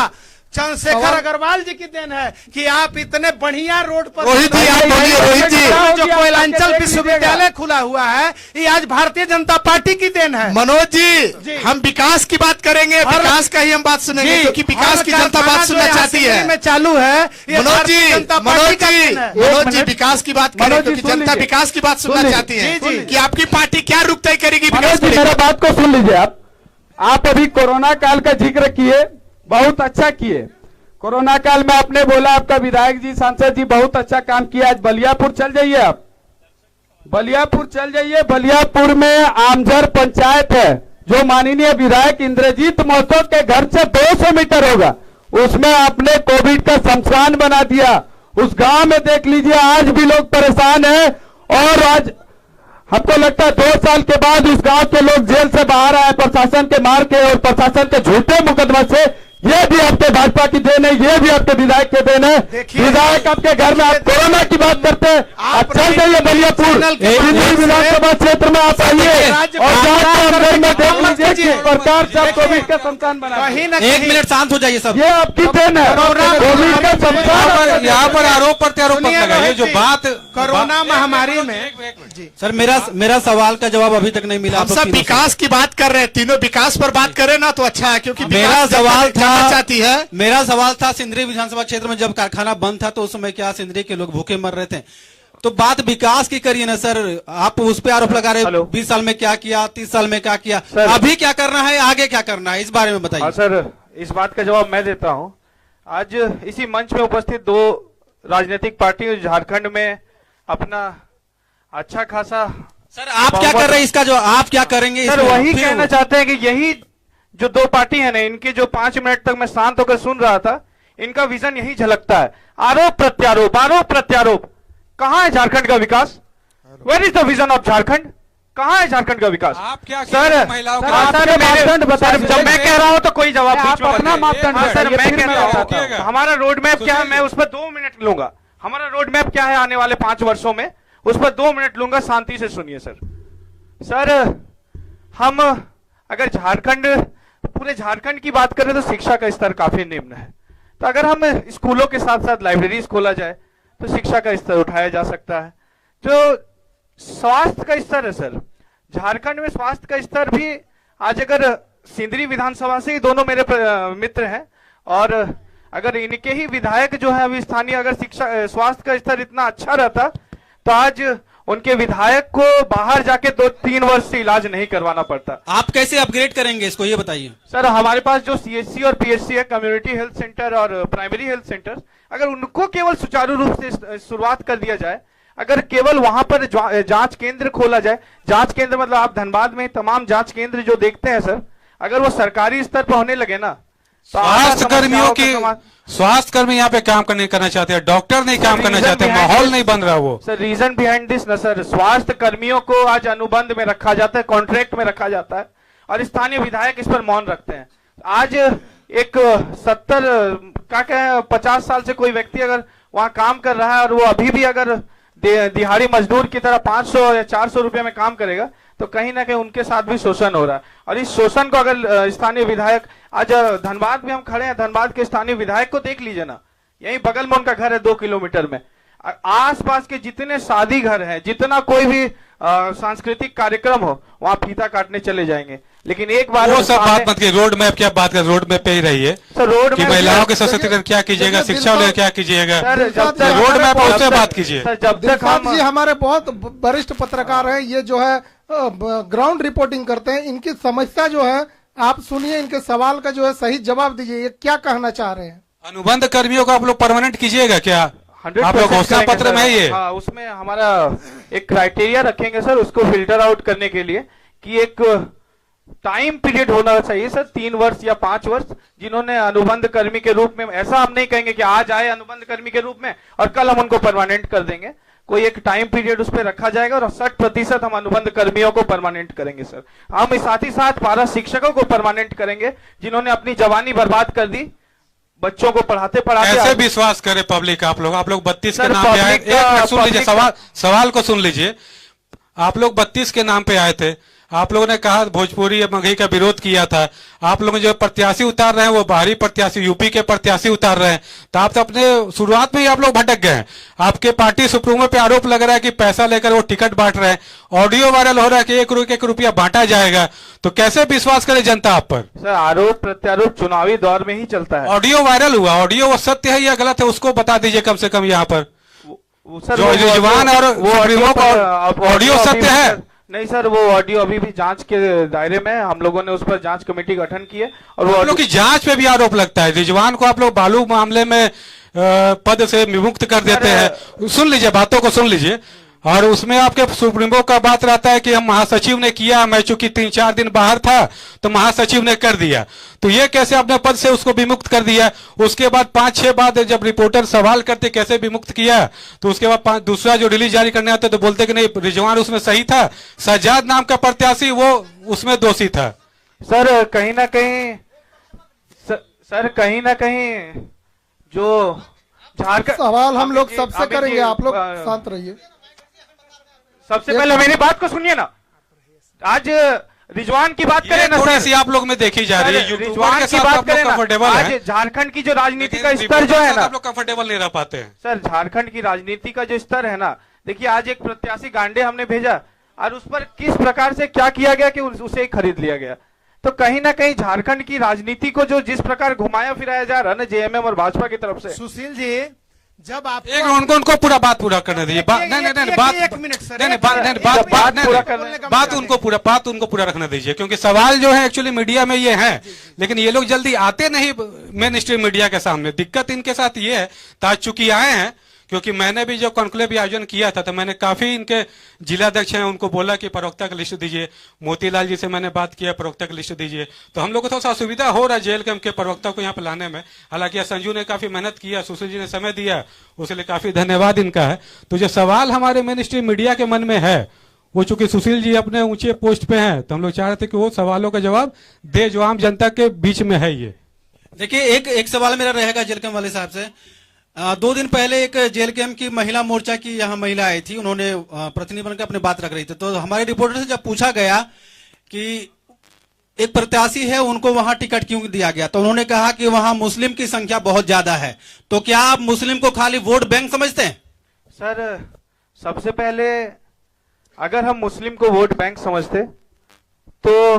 चंद्रशेखर अग्रवाल जी की देन है कि आप इतने बढ़िया रोड पर रोहित जी, आप बोलिए, रोहित जी। जो कोयलांचल विश्वविद्यालय खुला हुआ है ये आज भारतीय जनता पार्टी की देन है। मनोज जी, हम विकास की बात करेंगे, विकास का ही हम बात सुनेंगे, क्योंकि विकास की जनता बात सुनना चाहती है। में चालू है ये मनोज भारतीय जी, जनता पार्टी का देन है। मनोज जी, विकास की बात करें, मनोज जी, क्योंकि सुन जनता लीजिए। विकास की बात सुनना सुन चाहती है लीजिए। कि आपकी पार्टी क्या रुख तय करेगी विकास मनोज को जी, लेकर। मेरा बात को सुन लीजिए। आप अभी कोरोना काल का जिक्र किए, बहुत अच्छा किए। कोरोना काल में आपने बोला आपका विधायक जी, सांसद जी बहुत अच्छा काम किया। आज बलियापुर चल जाइए, आप बलियापुर चल जाइए। बलियापुर में आमझर पंचायत है जो माननीय विधायक इंद्रजीत महतो के घर से 200 मीटर होगा, उसमें आपने कोविड का शमशान बना दिया। उस गांव में देख लीजिए, आज भी लोग परेशान हैं। और आज हमको लगता है 2 साल के बाद उस गांव के लोग जेल से बाहर आए प्रशासन के मार के और प्रशासन के झूठे मुकदमा से। ये भी आपके भाजपा की देन है, ये भी आपके विधायक के देन है। देखिए, विधायक आपके घर में, आप कोरोना की बात करते हैं, आप चल जाइए बलियापुर सिंदरी विधानसभा क्षेत्र में, आप आइए और जांच के अंदर में देख लीजिए किस प्रकार से आप कोविड का शमशान बना। कहीं न एक कहीं मिनट शांत हो जाइए सब। ये आपकी देन है, कोविड का शमशान। यहाँ पर आरोप प्रत्यारोप मत सुनिए लगाइए। रोहित जो जी, बात कोरोना महामारी में सर मेरा सवाल का जवाब अभी तक नहीं मिला। हम आप लोग सब तीनों से। विकास की बात कर रहे हैं, तीनों विकास पर बात करें ना तो अच्छा है, क्योंकि मेरा विकास जनता सवाल जानना था, चाहती है। मेरा सवाल था सिंदरी विधानसभा क्षेत्र में जब कारखाना बंद था तो उस समय क्या सिंदरी के लोग भूखे मर रहे थे? तो बात विकास की करिए ना सर। आप उस पे आरोप लगा रहे हेलो। 20 साल में क्या किया, 30 साल में क्या किया, सर। अभी क्या करना है, आगे क्या करना है, इस बारे में हाँ बताइए। सर, इस बात का जवाब मैं देता हूं। आज इसी मंच में उपस्थित 2 राजनीतिक पार्टियों झारखंड में अपना अच्छा खासा सर आप क्या कर रहे हैं, इसका जो आप क्या करेंगे सर इसमें? वही फिर- कहना चाहते हैं कि यही जो 2 पार्टी है ना, इनके जो 5 मिनट तक मैं शांत होकर सुन रहा था, इनका विजन यही झलकता है। आरोप प्रत्यारोप। कहां है झारखंड का विकास? Where is the vision of Jharkhand? कहां है झारखंड का विकास? आप क्या सर, कीजिए महिलाओं सर, का? आपके सर, मापदंड बता सर, दीजिए। जब मैं कह रहा हूं तो कोई जवाब आप बीच में मत अपना दीजिए। मापदंड हाँ, सर, बताइए, मैं फिर कहना मैं चाहता हूं, बताऊंगा। हमारा रोड मैप क्या है, मैं उस पर 2 मिनट लूंगा। हमारा रोड मैप क्या है आने वाले 5 वर्षों में, उस पर 2 मिनट लूंगा। शांति से सुनिए सर। हम अगर पूरे झारखंड की बात करें तो शिक्षा का स्तर काफी निम्न है। तो अगर हम स्कूलों के साथ साथ लाइब्रेरीज खोला जाए तो शिक्षा का स्तर उठाया जा सकता है। जो स्वास्थ्य का स्तर है सर, झारखंड में स्वास्थ्य का स्तर भी आज अगर सिंदरी विधानसभा से ही दोनों मेरे मित्र हैं, और अगर इनके ही विधायक जो है अभी स्थानीय, अगर स्वास्थ्य का स्तर इतना अच्छा रहता तो आज उनके विधायक को बाहर जाके 2-3 वर्ष से इलाज नहीं करवाना पड़ता। आप कैसे अपग्रेड करेंगे इसको, ये बताइए। सर हमारे पास जो सीएचसी और पीएचसी है, कम्युनिटी हेल्थ सेंटर और प्राइमरी हेल्थ सेंटर, अगर उनको केवल सुचारू रूप से शुरुआत कर दिया जाए, अगर केवल वहां पर जांच केंद्र खोला जाए, जांच केंद्र मतलब आप धनबाद में तमाम जांच केंद्र जो देखते हैं सर, अगर वो सरकारी स्तर पर होने लगे ना, तो स्वास्थ्य कर्मी यहाँ पे काम करना चाहते हैं, डॉक्टर नहीं काम करना चाहते, माहौल नहीं बन रहा वो। सर रीजन बिहाइंड दिस ना सर, स्वास्थ्य कर्मियों को आज अनुबंध में रखा जाता है, कॉन्ट्रैक्ट में रखा जाता है, और स्थानीय विधायक इस पर मौन रखते हैं। आज एक 50 साल से कोई व्यक्ति अगर वहां काम कर रहा है और वो अभी भी अगर दिहाड़ी मजदूर की तरह 500 या 400 रुपए में काम करेगा, तो कहीं ना कहीं उनके साथ भी शोषण हो रहा है। और इस शोषण को अगर स्थानीय विधायक, आज धनबाद में हम खड़े हैं, धनबाद के स्थानीय विधायक को देख लीजिए ना, यही बगल में उनका घर है 2 किलोमीटर में। आसपास के जितने शादी घर हैं, जितना कोई भी सांस्कृतिक कार्यक्रम हो, वहां फीता काटने चले जाएंगे। लेकिन एक बार वो सब बात मत कीजिए, रोड मैप क्या बात कर, रोड मैप पे ही रही है कि महिलाओं के सशक्तिकरण क्या कीजिएगा, शिक्षा लेकर क्या कीजिएगा, रोड मैप उससे बात कीजिए। सर जब तक दिलशाद जी हमारे बहुत वरिष्ठ पत्रकार हैं, ये जो है ग्राउंड रिपोर्टिंग करते हैं, इनकी समस्या जो है आप सुनिए, इनके सवाल का जो है सही जवाब दीजिए, ये क्या कहना चाह रहे हैं। अनुबंध कर्मियों को आप लोग परमानेंट कीजिएगा क्या? आप लोग घोषणा पत्र में है ये? हाँ, उसमें हमारा एक क्राइटेरिया रखेंगे सर, उसको फिल्टर आउट करने के लिए कि एक टाइम पीरियड होना चाहिए सर, 3 वर्ष या 5 वर्ष, जिन्होंने अनुबंध कर्मी के रूप में, ऐसा हम नहीं कहेंगे कि आज आए अनुबंध कर्मी के रूप में और कल हम उनको परमानेंट कर देंगे। कोई एक टाइम पीरियड उस पर रखा जाएगा और 60% हम अनुबंध कर्मियों को परमानेंट करेंगे सर। हम साथ ही साथ 12 शिक्षकों को परमानेंट करेंगे जिन्होंने अपनी जवानी बर्बाद कर दी, बच्चों को पढ़ाते कैसे विश्वास करे पब्लिक? आप लोग 32 के सर, नाम पे आए। पब्लिक एक मिनट सुन लीजिए, पब्लिक सवाल को सुन लीजिए। आप लोग 32 के नाम पे आए थे, आप लोगों ने कहा भोजपुरी या महंगाई का विरोध किया था, आप लोग जो प्रत्याशी उतार रहे हैं वो बाहरी प्रत्याशी, यूपी के प्रत्याशी उतार रहे हैं, तो आप तो अपने शुरुआत में ही आप लोग भटक गए हैं। आपके पार्टी सुप्रीमो पे आरोप लग रहा है कि पैसा लेकर वो टिकट बांट रहे हैं, ऑडियो वायरल हो रहा है कि 1 रुपया बांटा जाएगा, तो कैसे विश्वास करे जनता आप पर? सर आरोप प्रत्यारोप चुनावी दौर में ही चलता है। ऑडियो वायरल हुआ, ऑडियो वो सत्य है या गलत है उसको बता दीजिए कम से कम यहाँ पर। जो रिजवान और सुप्रीमो का ऑडियो सत्य है? नहीं सर, वो ऑडियो अभी भी जांच के दायरे में है। हम लोगों ने उस पर जांच कमेटी गठन की है और वो आप लोग की जांच पे भी आरोप लगता है। रिजवान को आप लोग बालू मामले में पद से विमुक्त कर देते हैं। सुन लीजिए, बातों को सुन लीजिए। और उसमें आपके सुप्रीमो का बात रहता है कि हम महासचिव ने किया, मैं चूंकि 3-4 दिन बाहर था तो महासचिव ने कर दिया, तो ये कैसे आपने पद से उसको विमुक्त कर दिया? उसके बाद 5-6 बाद जब रिपोर्टर सवाल करते कैसे विमुक्त किया, तो उसके बाद दूसरा जो रिलीज जारी करने आता तो बोलते कि नहीं रिजवान उसमें सही था, सज्जाद नाम का प्रत्याशी वो उसमें दोषी था। सर कहीं ना कहीं जो झारखंड सवाल हम लोग सबसे करेंगे, आप लोग शांत रहिए। सबसे पहले मेरी बात को सुनिए ना। आज रिजवान की बात करें ना सर, आप लोग में देखी जा रही है, रिजवान की बात करें ना। आज झारखंड की जो राजनीति का स्तर जो है ना, आप लोग कंफर्टेबल नहीं रह पाते हैं सर। झारखंड की राजनीति का जो स्तर है ना, देखिए आज एक प्रत्याशी गांडे हमने भेजा और उस पर किस प्रकार से क्या किया गया कि उसे खरीद लिया गया। तो कहीं ना कहीं झारखंड की राजनीति को जो जिस प्रकार घुमाया फिराया जा रहा है ना जेएमएम और भाजपा की तरफ से। सुशील जी, जब आप उनको पूरा बात पूरा करने दीजिए। बात उनको पूरा रखने दीजिए, क्योंकि सवाल जो है एक्चुअली मीडिया में ये है, लेकिन ये लोग जल्दी आते नहीं मेन स्ट्रीम मीडिया के सामने। दिक्कत इनके साथ ये है, आज चूंकि आए हैं, क्योंकि मैंने भी जो कॉन्क्लेव आयोजन किया था तो मैंने काफी इनके जिलाध्यक्ष हैं उनको बोला कि प्रवक्ता की लिस्ट दीजिए। मोतीलाल जी से मैंने बात किया, प्रवक्ता की लिस्ट दीजिए। तो हम लोग को थोड़ा सा असुविधा हो रहा है जेल के प्रवक्ता को यहाँ पे लाने में। हालांकि संजू ने काफी मेहनत किया, सुशील जी ने समय दिया, उसके लिए काफी धन्यवाद इनका है। तो जो सवाल हमारे मेन स्ट्रीम मीडिया के मन में है, वो चूंकि सुशील जी अपने ऊंचे पोस्ट पे हैं, तो हम लोग चाह रहे थे कि वो सवालों का जवाब दे जो आम जनता के बीच में है। ये देखिए, एक सवाल मेरा रहेगा जेल कैंप वाले साहब से। 2 दिन पहले एक जेल कैंप की महिला मोर्चा की यहाँ महिला आई थी, उन्होंने प्रतिनिधि बनकर अपनी बात रख रही थी। तो हमारे रिपोर्टर से जब पूछा गया कि एक प्रत्याशी है उनको वहां टिकट क्यों दिया गया, तो उन्होंने कहा कि वहां मुस्लिम की संख्या बहुत ज्यादा है। तो क्या आप मुस्लिम को खाली वोट बैंक समझते हैं? सर सबसे पहले अगर हम मुस्लिम को वोट बैंक समझते तो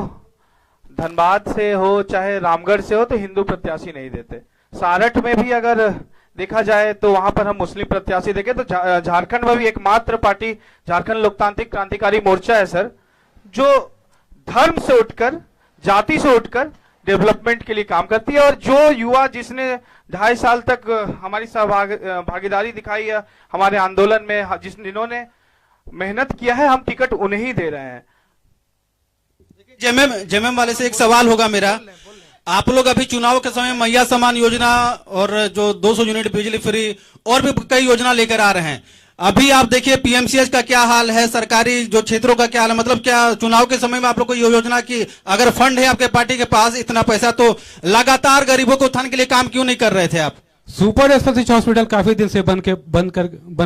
धनबाद से हो चाहे रामगढ़ से हो तो हिंदू प्रत्याशी नहीं देते। सारठ में भी अगर देखा जाए तो वहां पर हम मुस्लिम प्रत्याशी देखें तो झारखंड में भी एकमात्र पार्टी झारखंड लोकतांत्रिक क्रांतिकारी मोर्चा है सर, जो धर्म से उठकर जाति से उठकर डेवलपमेंट के लिए काम करती है। और जो युवा जिसने 2.5 साल तक हमारी भागीदारी दिखाई है हमारे आंदोलन में, जिन्होंने मेहनत किया है, हम टिकट उन्हें ही दे रहे हैं। जेएमएम वाले से एक सवाल होगा मेरा। आप लोग अभी चुनाव के समय मैया समान योजना और जो 200 यूनिट बिजली फ्री और भी कई योजना लेकर आ रहे हैं। अभी आप देखिए पीएमसीएच का क्या हाल है, सरकारी जो क्षेत्रों का क्या हाल है। मतलब क्या चुनाव के समय में आप लोग को ये योजना की अगर फंड है आपके पार्टी के पास इतना पैसा, तो लगातार गरीबों को उत्थान के लिए काम क्यों नहीं कर रहे थे आप? सुपर स्पेशलिस्ट हॉस्पिटल काफी दिन से बन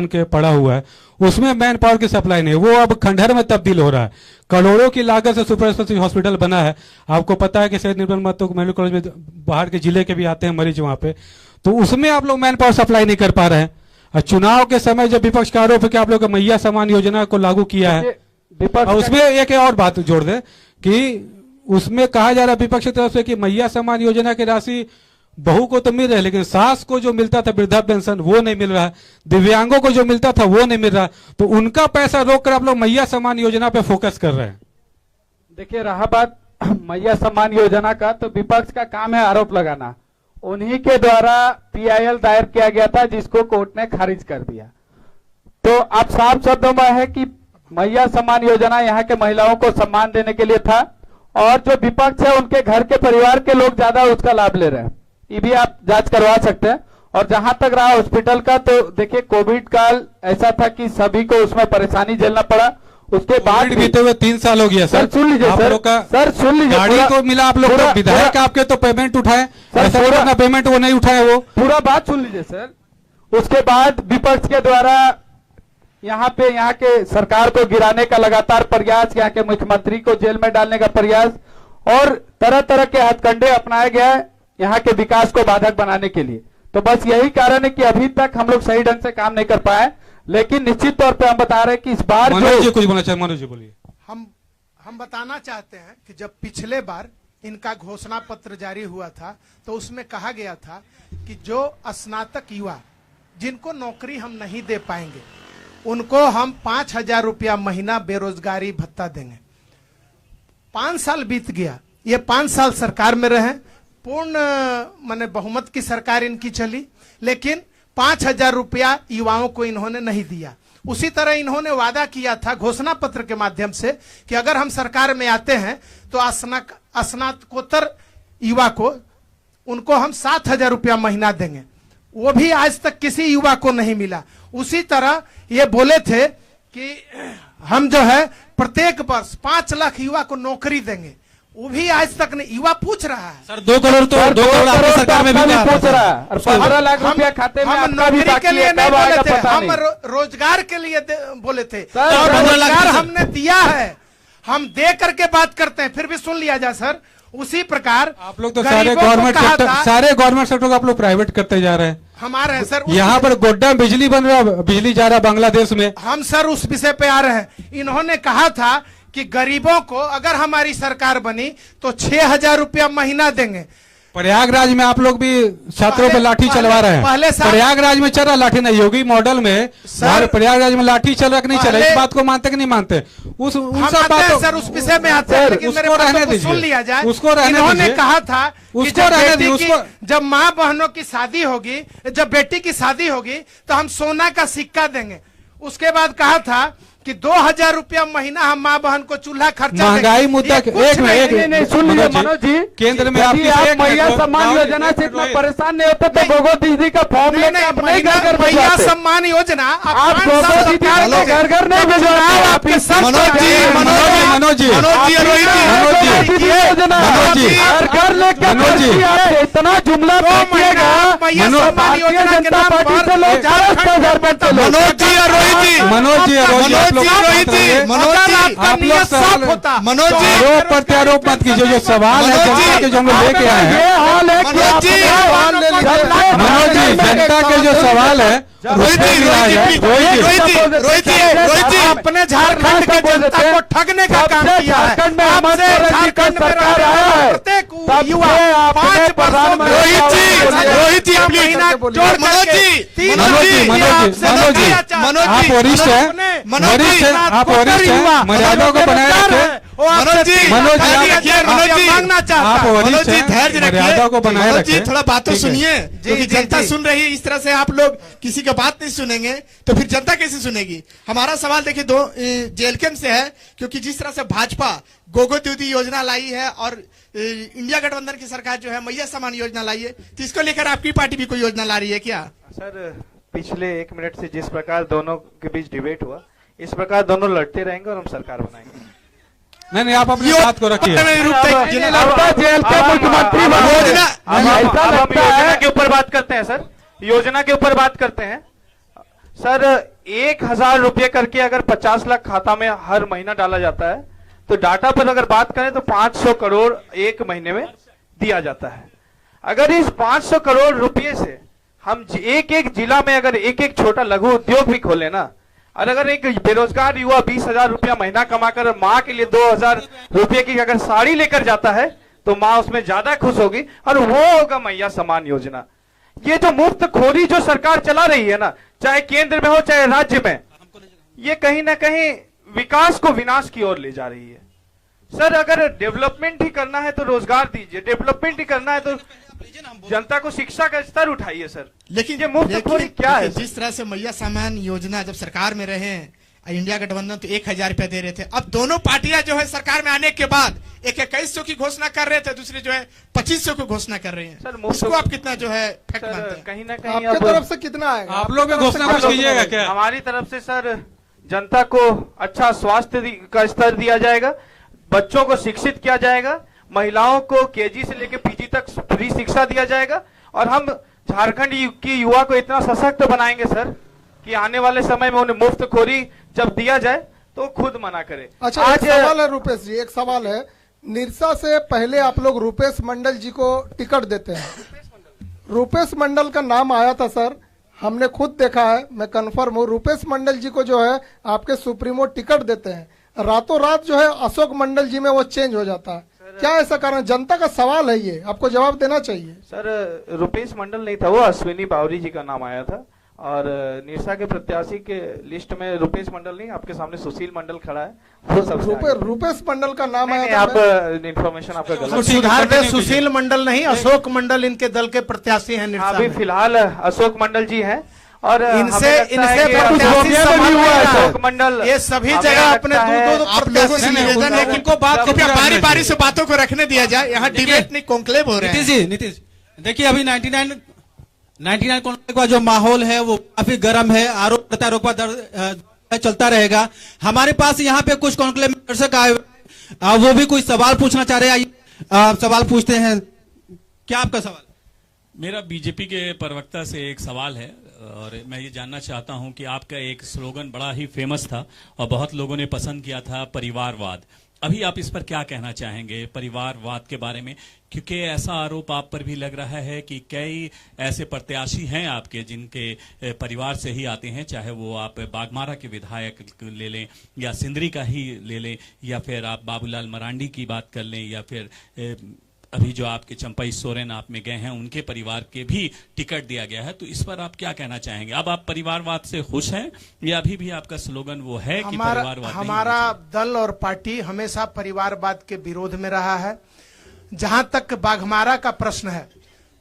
के पड़ा हुआ है, उसमें मैन पावर की सप्लाई नहीं, वो अब खंडहर में तब्दील हो रहा है। करोड़ों की लागत से सुपर स्पेशलिस्ट हॉस्पिटल बना है। आपको पता है कि शहीद निर्मल महतो मेडिकल कॉलेज में बाहर के जिले के भी आते हैं मरीज वहां पे, तो उसमें आप लोग मैन पावर सप्लाई नहीं कर पा रहे हैं। और चुनाव के समय जब विपक्ष का आरोप है कि आप लोग मैया समान योजना को लागू किया है, और उसमें एक और बात जोड़ दे कि उसमें कहा जा रहा है विपक्ष की तरफ से कि मैया समान योजना की राशि बहू को तो मिल रहा है, लेकिन सास को जो मिलता था वृद्धा पेंशन वो नहीं मिल रहा, दिव्यांगों को जो मिलता था वो नहीं मिल रहा। तो उनका पैसा रोक कर आप लोग मैया समान योजना पे फोकस कर रहे हैं। देखिए, रहा बात मैया सम्मान योजना का, तो विपक्ष का काम है आरोप लगाना। उन्हीं के द्वारा पीआईएल दायर किया गया था जिसको कोर्ट ने खारिज कर दिया। तो अब साफ शब्दों में है कि मैया सम्मान योजना यहाँ के महिलाओं को सम्मान देने के लिए था, और जो विपक्ष है उनके घर के परिवार के लोग ज्यादा उसका लाभ ले रहे हैं। ये भी आप जांच करवा सकते हैं। और जहां तक रहा हॉस्पिटल का, तो देखिए कोविड काल ऐसा था कि सभी को उसमें परेशानी झेलना पड़ा। उसके बाद बीते हुए 3 साल हो गया सर। सुन लीजिए सर, सुन लीजिए। गाड़ी को मिला आप लोग को, विधायक आपके तो पेमेंट उठाए, ऐसा पेमेंट वो नहीं उठाए, वो पूरा बात सुन लीजिए सर। उसके बाद विपक्ष के द्वारा यहाँ पे यहाँ के सरकार को गिराने का लगातार प्रयास, यहाँ के मुख्यमंत्री को जेल में डालने का प्रयास और तरह तरह के हथकंडे अपनाए गए हैं यहाँ के विकास को बाधक बनाने के लिए। तो बस यही कारण है कि अभी तक हम लोग सही ढंग से काम नहीं कर पाए, लेकिन निश्चित तौर पे हम बता रहे हैं कि इस बार मनोज जी कुछ बोलना चाहिए। मनोज जी बोलिए। हम बताना चाहते हैं कि जब पिछले बार इनका घोषणा पत्र जारी हुआ था तो उसमें कहा गया था कि जो स्नातक युवा जिनको नौकरी हम नहीं दे पाएंगे उनको हम 5,000 रुपया महीना बेरोजगारी भत्ता देंगे। 5 साल बीत गया, ये 5 साल सरकार में रहे, पूर्ण माने बहुमत की सरकार इनकी चली, लेकिन 5,000 रुपया युवाओं को इन्होंने नहीं दिया। उसी तरह इन्होंने वादा किया था घोषणा पत्र के माध्यम से कि अगर हम सरकार में आते हैं तो स्नातकोत्तर युवा को उनको हम 7,000 रुपया महीना देंगे। वो भी आज तक किसी युवा को नहीं मिला। उसी तरह ये बोले थे कि हम जो है प्रत्येक वर्ष 5 लाख युवा को नौकरी देंगे, वो भी आज तक नहीं। युवा पूछ रहा है सर 2 करोड़ तो 2 करोड़ आपकी सरकार में भी पूछ रहा है और 15 लाख रुपया खाते में हम आपका भी नौकरी बाकी के लिए है, नहीं कब आएगा बोले थे, पता हम नहीं। रोजगार के लिए बोले थे। सर, और 15 लाख रोजगार सर। हमने दिया है, हम दे करके बात करते हैं, फिर भी सुन लिया जाए सर। उसी प्रकार आप लोग तो सारे गवर्नमेंट सेक्टर को आप लोग प्राइवेट करते जा रहे हैं। हमारे हैं सर, यहाँ पर गोड्डा में बिजली बन रहा है, बिजली जा रहा है बांग्लादेश में। हम सर उस विषय पे आ रहे हैं। इन्होंने कहा था कि गरीबों को अगर हमारी सरकार बनी तो 6,000 रुपया महीना देंगे। प्रयागराज में आप लोग भी छात्रों पे लाठी चलवा रहे पहले हैं। साल- प्रयागराज में चल रहा लाठी नहीं, योगी मॉडल में सर- प्रयागराज में लाठी चल रहा कि नहीं चल रहा, पहले- इस बात को मानते कि नहीं मानते? उन हम सब आते हैं बातों सर, उस विषय में आते हैं, लेकिन मेरे उसको बातों रहने को सुन दीजिए, लिया जाए। उसको रहने इन्होंने दीजिए। कहा था कि उसको जब रहने बेटी दीजिए, की- जब माँ बहनों की शादी होगी, जब बेटी की शादी होगी तो हम सोना का सिक्का देंगे। उसके बाद कहा था कि 2,000 रुपया महीना हम माँ बहन को चूल्हा खर्चा महंगाई देंगे। मुद्दा ये एक कुछ मिनट, नहीं- नहीं, सुन लीजिए मनोज जी, केंद्र में यदि आपकी आप एक मैया मिनट, सम्मान राहुल योजना जी, से इतना रोहित। परेशान नहीं होते तो गोगो दीदी का फॉर्म नहीं, लेके आप नहीं महिला घर घर महिला भिजवाते। सम्मान योजना आप 5 गोगो साल दीदी सरकार को में घर घर नहीं भिजवाते, आपके आप सब मनोज जी, मनोज जी, मनोज जी, मनोज जी, रोहित जी, मनोज जी, दीदी योजना मनोज जी, घर घर लेके मनोज जी, इतना जुमला फेंकिएगा, मैया मनोज- सम्मान भारतीय योजना के जनता नाम पार्टी पर से लोग झारखंड 10,000 रुपए लोग। मनोज जी और रोहित जी, मनोज जी, रोहित जी, आप लोग रोहित जी, रहिए। मनोज जी, आपका आप लोग नियत साफ सवाल- होता। मनोज तो जी, आरोप प्रत्यारोप मत कीजिए, जो सवाल है मनोज जी, जनता के जो हम लोग लेके आए ये हैं। हाल है कि मनोज जी, आप मनोज जी, जनता के जो सवाल है रोहित जी, रोहित जी, रोहित जी, रोहित जी, रोहित जी, अपने झारखंड के जनता को ठगने का काम किया है। झारखंड में आपसे झारखंड में सरकार रहने आया वाला है, प्रत्येक तब युवा से आपने 5 प्रधानमंत्री रोहित जी, रोहित जी, प्लीज। महीना जोड़ मनोज करके जी, 3 मनोज जी, रुपया मनोज जी, आपसे मनोज जी, दिया चाहता मनोज है। आप वरिष्ठ हैं, मनोज जी, वरिष्ठ हैं, आप वरिष्ठ हैं, मर्यादा को बनाए रखें। मनोज जी, मनोज जी, धैर्य रखिए, मनोज जी, मांगना चाहता आप है। वरिष्ठ मनोज जी, हैं, धैर्य रखिए, मर्यादा को बनाए मनोज जी, रखें। थोड़ा बात तो ठीक है। सुनिए, क्योंकि जी, जनता जी। सुन रही है। इस तरह से आप लोग किसी का बात नहीं सुनेंगे तो फिर जनता कैसे सुनेगी? हमारा सवाल देखिए जेएलके से है, क्योंकि जिस तरह से भाजपा गोगो दीदी योजना लाई है और इंडिया गठबंधन की सरकार जो है मैया सम्मान योजना लाई है, तो इसको लेकर आपकी पार्टी भी कोई योजना ला रही है क्या? सर पिछले 1 मिनट से जिस प्रकार दोनों के बीच डिबेट हुआ, इस प्रकार दोनों लड़ते रहेंगे और हम सरकार बनाएंगे। नहीं, आप अपनी बात को रखिए। लगता जेल के मुख्यमंत्री बने। योजना- अब ऐसा हम लगता योजना है के ऊपर बात करते हैं सर, योजना के ऊपर बात करते हैं सर। 1,000 रुपये करके अगर 50 लाख खाता में हर महीना डाला जाता है तो डाटा पर अगर बात करें तो 500 करोड़ एक महीने में दिया जाता है। अगर इस 500 करोड़ रुपये से हम एक एक जिला में अगर एक एक छोटा लघु उद्योग भी खोले ना, और अगर एक बेरोजगार युवा 20,000 रुपया महीना कमाकर माँ के लिए 2,000 रुपये की अगर साड़ी लेकर जाता है तो माँ उसमें ज्यादा खुश होगी, और वो होगा मैया सम्मान योजना। ये जो मुफ्त खोरी जो सरकार चला रही है ना, चाहे केंद्र में हो चाहे राज्य में, ये कहीं ना कहीं विकास को विनाश की ओर ले जा रही है। सर अगर डेवलपमेंट ही करना है तो रोजगार दीजिए, डेवलपमेंट ही करना है तो जनता को शिक्षा का स्तर उठाइए सर। लेकिन ये मुफ्त खोरी क्या है? जिस तरह से मैया सम्मान योजना जब सरकार में रहे हैं, इंडिया गठबंधन तो 1,000 रुपया दे रहे थे। अब दोनों पार्टियां जो है सरकार में आने के बाद एक 2100 की घोषणा कर रहे थे, दूसरे जो है 2500 की घोषणा कर रहे हैं। सर, मुफ्त- इसको आप कितना जो है फैक्ट मानते सर हैं? कहीं ना कहीं आपके तरफ से कितना आएगा? आप लोग भी घोषणा कुछ कीजिएगा क्या? हमारी तरफ से सर जनता को अच्छा स्वास्थ्य का स्तर दिया जाएगा, बच्चों को शिक्षित किया जाएगा, महिलाओं को केजी से लेकर पीजी तक फ्री शिक्षा दिया जाएगा, और हम झारखंड की युवा को इतना सशक्त बनाएंगे सर कि आने वाले समय में उन्हें मुफ्तखोरी जब दिया जाए तो खुद मना करे। अच्छा, एक सवाल है रूपेश जी, एक सवाल है। निरसा से पहले आप लोग रूपेश मंडल जी को टिकट देते हैं। रूपेश मंडल का नाम आया था सर, हमने खुद देखा है, मैं कंफर्म हूँ। रूपेश मंडल जी को जो है आपके सुप्रीमो टिकट देते हैं, रातों रात जो है अशोक मंडल जी में वो चेंज हो जाता है। क्या ऐसा कारण? जनता का सवाल है ये, आपको जवाब देना चाहिए। सर रुपेश मंडल नहीं था वो, अश्विनी बावरी जी का नाम आया था। और निरसा के प्रत्याशी के लिस्ट में रुपेश मंडल नहीं, आपके सामने सुशील मंडल खड़ा है, वो सबसे रूपेश मंडल का नाम आया था। आप इन्फॉर्मेशन आपका गलत। सुधार दे, सुशील मंडल नहीं, अशोक मंडल इनके दल के प्रत्याशी हैं निरसा अभी में। फिलहाल अशोक मंडल जी हैं और इनसे प्रत्याशी अशोक मंडल ये सभी जगह अपने दो आप लोगों से निवेदन है कि इनको बात कृपया बारी बारी से बातों को रखने दिया जाए। यहाँ डिबेट नहीं, कॉन्क्लेव हो रहे हैं। नीतीश देखिए, अभी 99 कॉन्क्लेव का जो माहौल है वो काफी गर्म है, आरोप प्रत्यारोप चलता रहेगा। हमारे पास यहाँ पे कुछ कॉन्क्लेव में दर्शक आए, वो भी कुछ सवाल पूछना चाह रहे हैं। सवाल पूछते हैं, क्या आपका सवाल? मेरा बीजेपी के प्रवक्ता से एक सवाल है और मैं ये जानना चाहता हूं कि आपका एक स्लोगन बड़ा ही फेमस था और बहुत लोगों ने पसंद किया था, परिवारवाद। अभी आप इस पर क्या कहना चाहेंगे परिवारवाद के बारे में? क्योंकि ऐसा आरोप आप पर भी लग रहा है कि कई ऐसे प्रत्याशी हैं आपके जिनके परिवार से ही आते हैं, चाहे वो आप बागमारा के विधायक ले लें या सिंदरी का ही ले लें या फिर आप बाबूलाल मरांडी की बात कर लें या फिर अभी जो आपके चंपई सोरेन आप में गए हैं उनके परिवार के भी टिकट दिया गया है। तो इस पर आप क्या कहना चाहेंगे? अब आप परिवारवाद से खुश हैं या अभी भी आपका स्लोगन वो है कि परिवारवाद? हमारा दल और पार्टी हमेशा परिवारवाद के विरोध में रहा है। जहां तक बाघमारा का प्रश्न है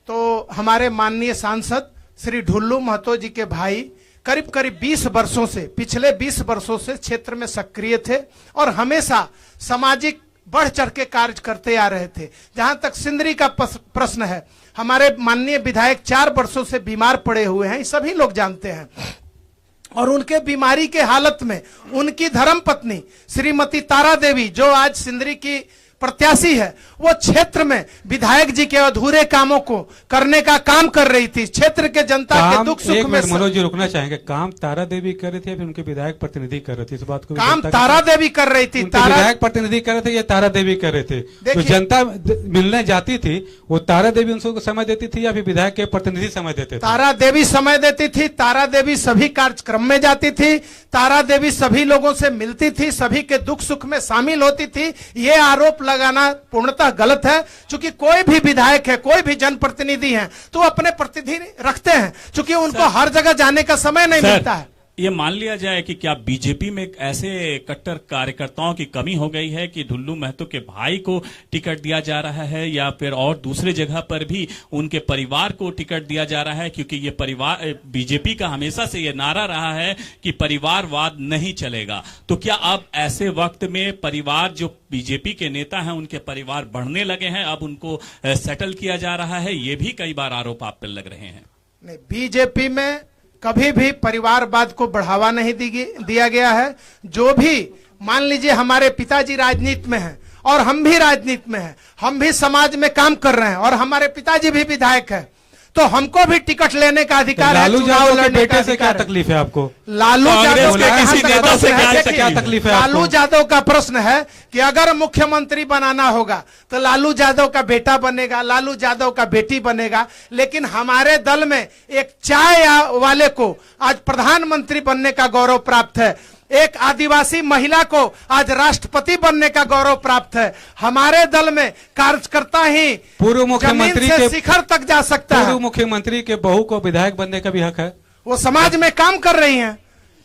तो हमारे माननीय सांसद श्री ढुल्लू महतो जी के भाई करीब करीब 20 वर्षों से, पिछले 20 वर्षों से क्षेत्र में सक्रिय थे और हमेशा सामाजिक बढ़ चढ़ के कार्य करते आ रहे थे। जहां तक सिंदरी का प्रश्न है, हमारे माननीय विधायक 4 वर्षों से बीमार पड़े हुए हैं, सभी लोग जानते हैं। और उनके बीमारी के हालत में उनकी धर्मपत्नी श्रीमती तारा देवी, जो आज सिंदरी की प्रत्याशी है, वो क्षेत्र में विधायक जी के अधूरे कामों को करने का काम कर रही थी। क्षेत्र के जनता के दुख सुख में मनोज जी रुकना चाहेंगे। काम तारा देवी कर रही थी या फिर उनके विधायक प्रतिनिधि कर रहे थे? इस बात को काम तारा देवी कर रही थी। विधायक प्रतिनिधि कर रहे थे या तारा देवी कर रहे थे? तो जनता मिलने जाती थी, वो तारा देवी उनको समय देती थी या फिर विधायक के प्रतिनिधि समय देते थे? तारा देवी समय देती थी। तारा देवी सभी कार्यक्रम में जाती थी। तारा देवी सभी लोगों से मिलती थी, सभी के दुख सुख में शामिल होती थी। ये आरोप लगाना पूर्णतः गलत है। चूंकि कोई भी विधायक है, कोई भी जनप्रतिनिधि है तो अपने प्रतिनिधि रखते हैं, चूंकि उनको हर जगह जाने का समय नहीं मिलता है। ये मान लिया जाए कि क्या बीजेपी में ऐसे कट्टर कार्यकर्ताओं की कमी हो गई है कि ढुल्लू महतो के भाई को टिकट दिया जा रहा है या फिर और दूसरे जगह पर भी उनके परिवार को टिकट दिया जा रहा है? क्योंकि ये परिवार, बीजेपी का हमेशा से ये नारा रहा है कि परिवारवाद नहीं चलेगा। तो क्या अब ऐसे वक्त में परिवार, जो बीजेपी के नेता हैं उनके परिवार बढ़ने लगे हैं, अब उनको सेटल किया जा रहा है? ये भी कई बार आरोप आप पर लग रहे हैं। नहीं, बीजेपी में कभी भी परिवारवाद को बढ़ावा नहीं दिया गया है। जो भी, मान लीजिए हमारे पिताजी राजनीति में हैं और हम भी राजनीति में हैं, हम भी समाज में काम कर रहे हैं और हमारे पिताजी भी विधायक हैं, तो हमको भी टिकट लेने का अधिकार है। लालू यादव के बेटे से क्या तकलीफ है आपको? लालू यादव के किसी नेता से क्या तकलीफ है? लालू यादव का प्रश्न है कि अगर मुख्यमंत्री बनाना होगा तो लालू यादव का बेटा बनेगा, लालू यादव का बेटी बनेगा। लेकिन हमारे दल में एक चाय वाले को आज प्रधानमंत्री बनने का गौरव प्राप्त है, एक आदिवासी महिला को आज राष्ट्रपति बनने का गौरव प्राप्त है। हमारे दल में कार्यकर्ता ही पूर्व मुख्यमंत्री के शिखर तक जा सकता है। पूर्व मुख्यमंत्री के बहू को विधायक बनने का भी हक है। वो समाज में काम कर रही हैं,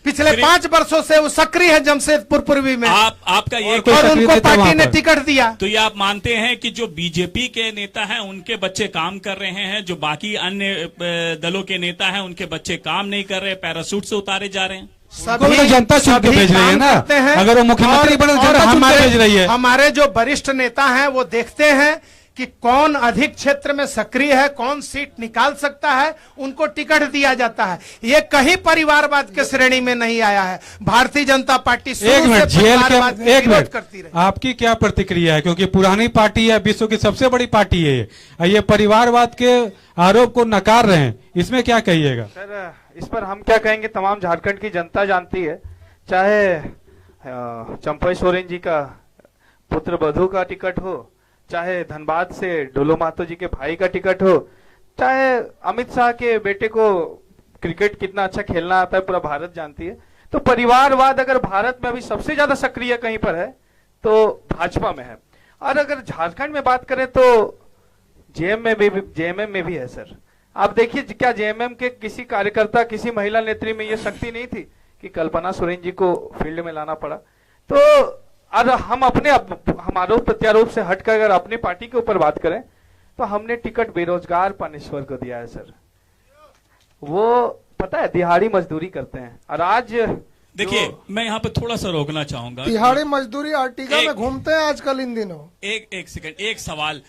पिछले 5 वर्षों से वो सक्रिय है जमशेदपुर पूर्वी में। आपका ये और उनको पार्टी ने टिकट दिया। तो ये आप मानते हैं कि जो बीजेपी के नेता हैं उनके बच्चे काम कर रहे हैं, जो बाकी अन्य दलों के नेता हैं उनके बच्चे काम नहीं कर रहे, पैराशूट से उतारे जा रहे हैं? सभी तो जनता चुन के भेज रही है ना। अगर वो मुख्यमंत्री बने तो जनता चुन के भेज रही है। हमारे जो वरिष्ठ नेता हैं वो देखते हैं कि कौन अधिक क्षेत्र में सक्रिय है, कौन सीट निकाल सकता है, उनको टिकट दिया जाता है। ये कहीं परिवारवाद के श्रेणी में नहीं आया है। भारतीय जनता पार्टी शुरू एक मिनट से जेल परिवारवाद के की एक विरोध मिनट करती रही। आपकी क्या प्रतिक्रिया है, क्योंकि पुरानी पार्टी है, विश्व की सबसे बड़ी पार्टी है ये परिवारवाद के आरोप को नकार रहे हैं, इसमें क्या कहिएगा? सर इस पर हम क्या कहेंगे, तमाम झारखंड की जनता जानती है। चाहे चंपई सोरेन जी का पुत्र बधू का टिकट हो, चाहे धनबाद से डोलो मातो जी के भाई का टिकट हो, चाहे अमित शाह के बेटे को क्रिकेट कितना अच्छा खेलना आता है, पूरा भारत जानती है। तो परिवारवाद अगर भारत में अभी सबसे ज्यादा सक्रिय कहीं पर है तो भाजपा में है। और अगर झारखंड में बात करें तो जेएमएम में भी है सर। आप देखिए क्या जेएमएम के किसी कार्यकर्ता, किसी महिला नेत्री में ये शक्ति नहीं थी कि कल्पना सोरेन जी को फील्ड में लाना पड़ा। तो अगर हम अपने हम आरोप प्रत्यारोप से हटकर अगर अपनी पार्टी के ऊपर बात करें तो हमने टिकट बेरोजगार पानेश्वर को दिया है सर। वो पता है दिहाड़ी मजदूरी करते हैं और आज देखिए मैं यहाँ पे थोड़ा सा रोकना चाहूंगा। दिहाड़ी मजदूरी आर्टिका में घूमते हैं आजकल इन दिनों। एक सेकंड, एक सवाल,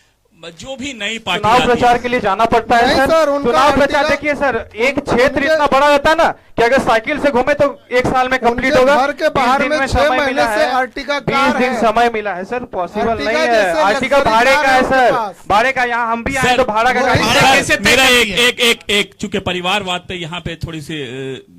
जो भी नई पार्टी चुनाव प्रचार के लिए जाना पड़ता है नहीं सर, उनका चुनाव प्रचार आर्टिका- देखिए सर, एक क्षेत्र इतना बड़ा रहता है ना कि अगर साइकिल से घूमे तो एक साल में कंप्लीट उनके होगा। घर के बाहर 20 दिन में 6 समय महीने मिला से है, आर्टिका 20 कार दिन है। समय मिला है सर, पॉसिबल आर्टिका नहीं है। जैसे आर्टिका लग्जरी भाड़े कार का है है उनके सर, पास। भाड़े का। यहाँ हम भी आए तो भाड़ा का गाड़ी वही से- सर, मेरा एक चूंकि परिवारवाद पे यहाँ पे थोड़ी सी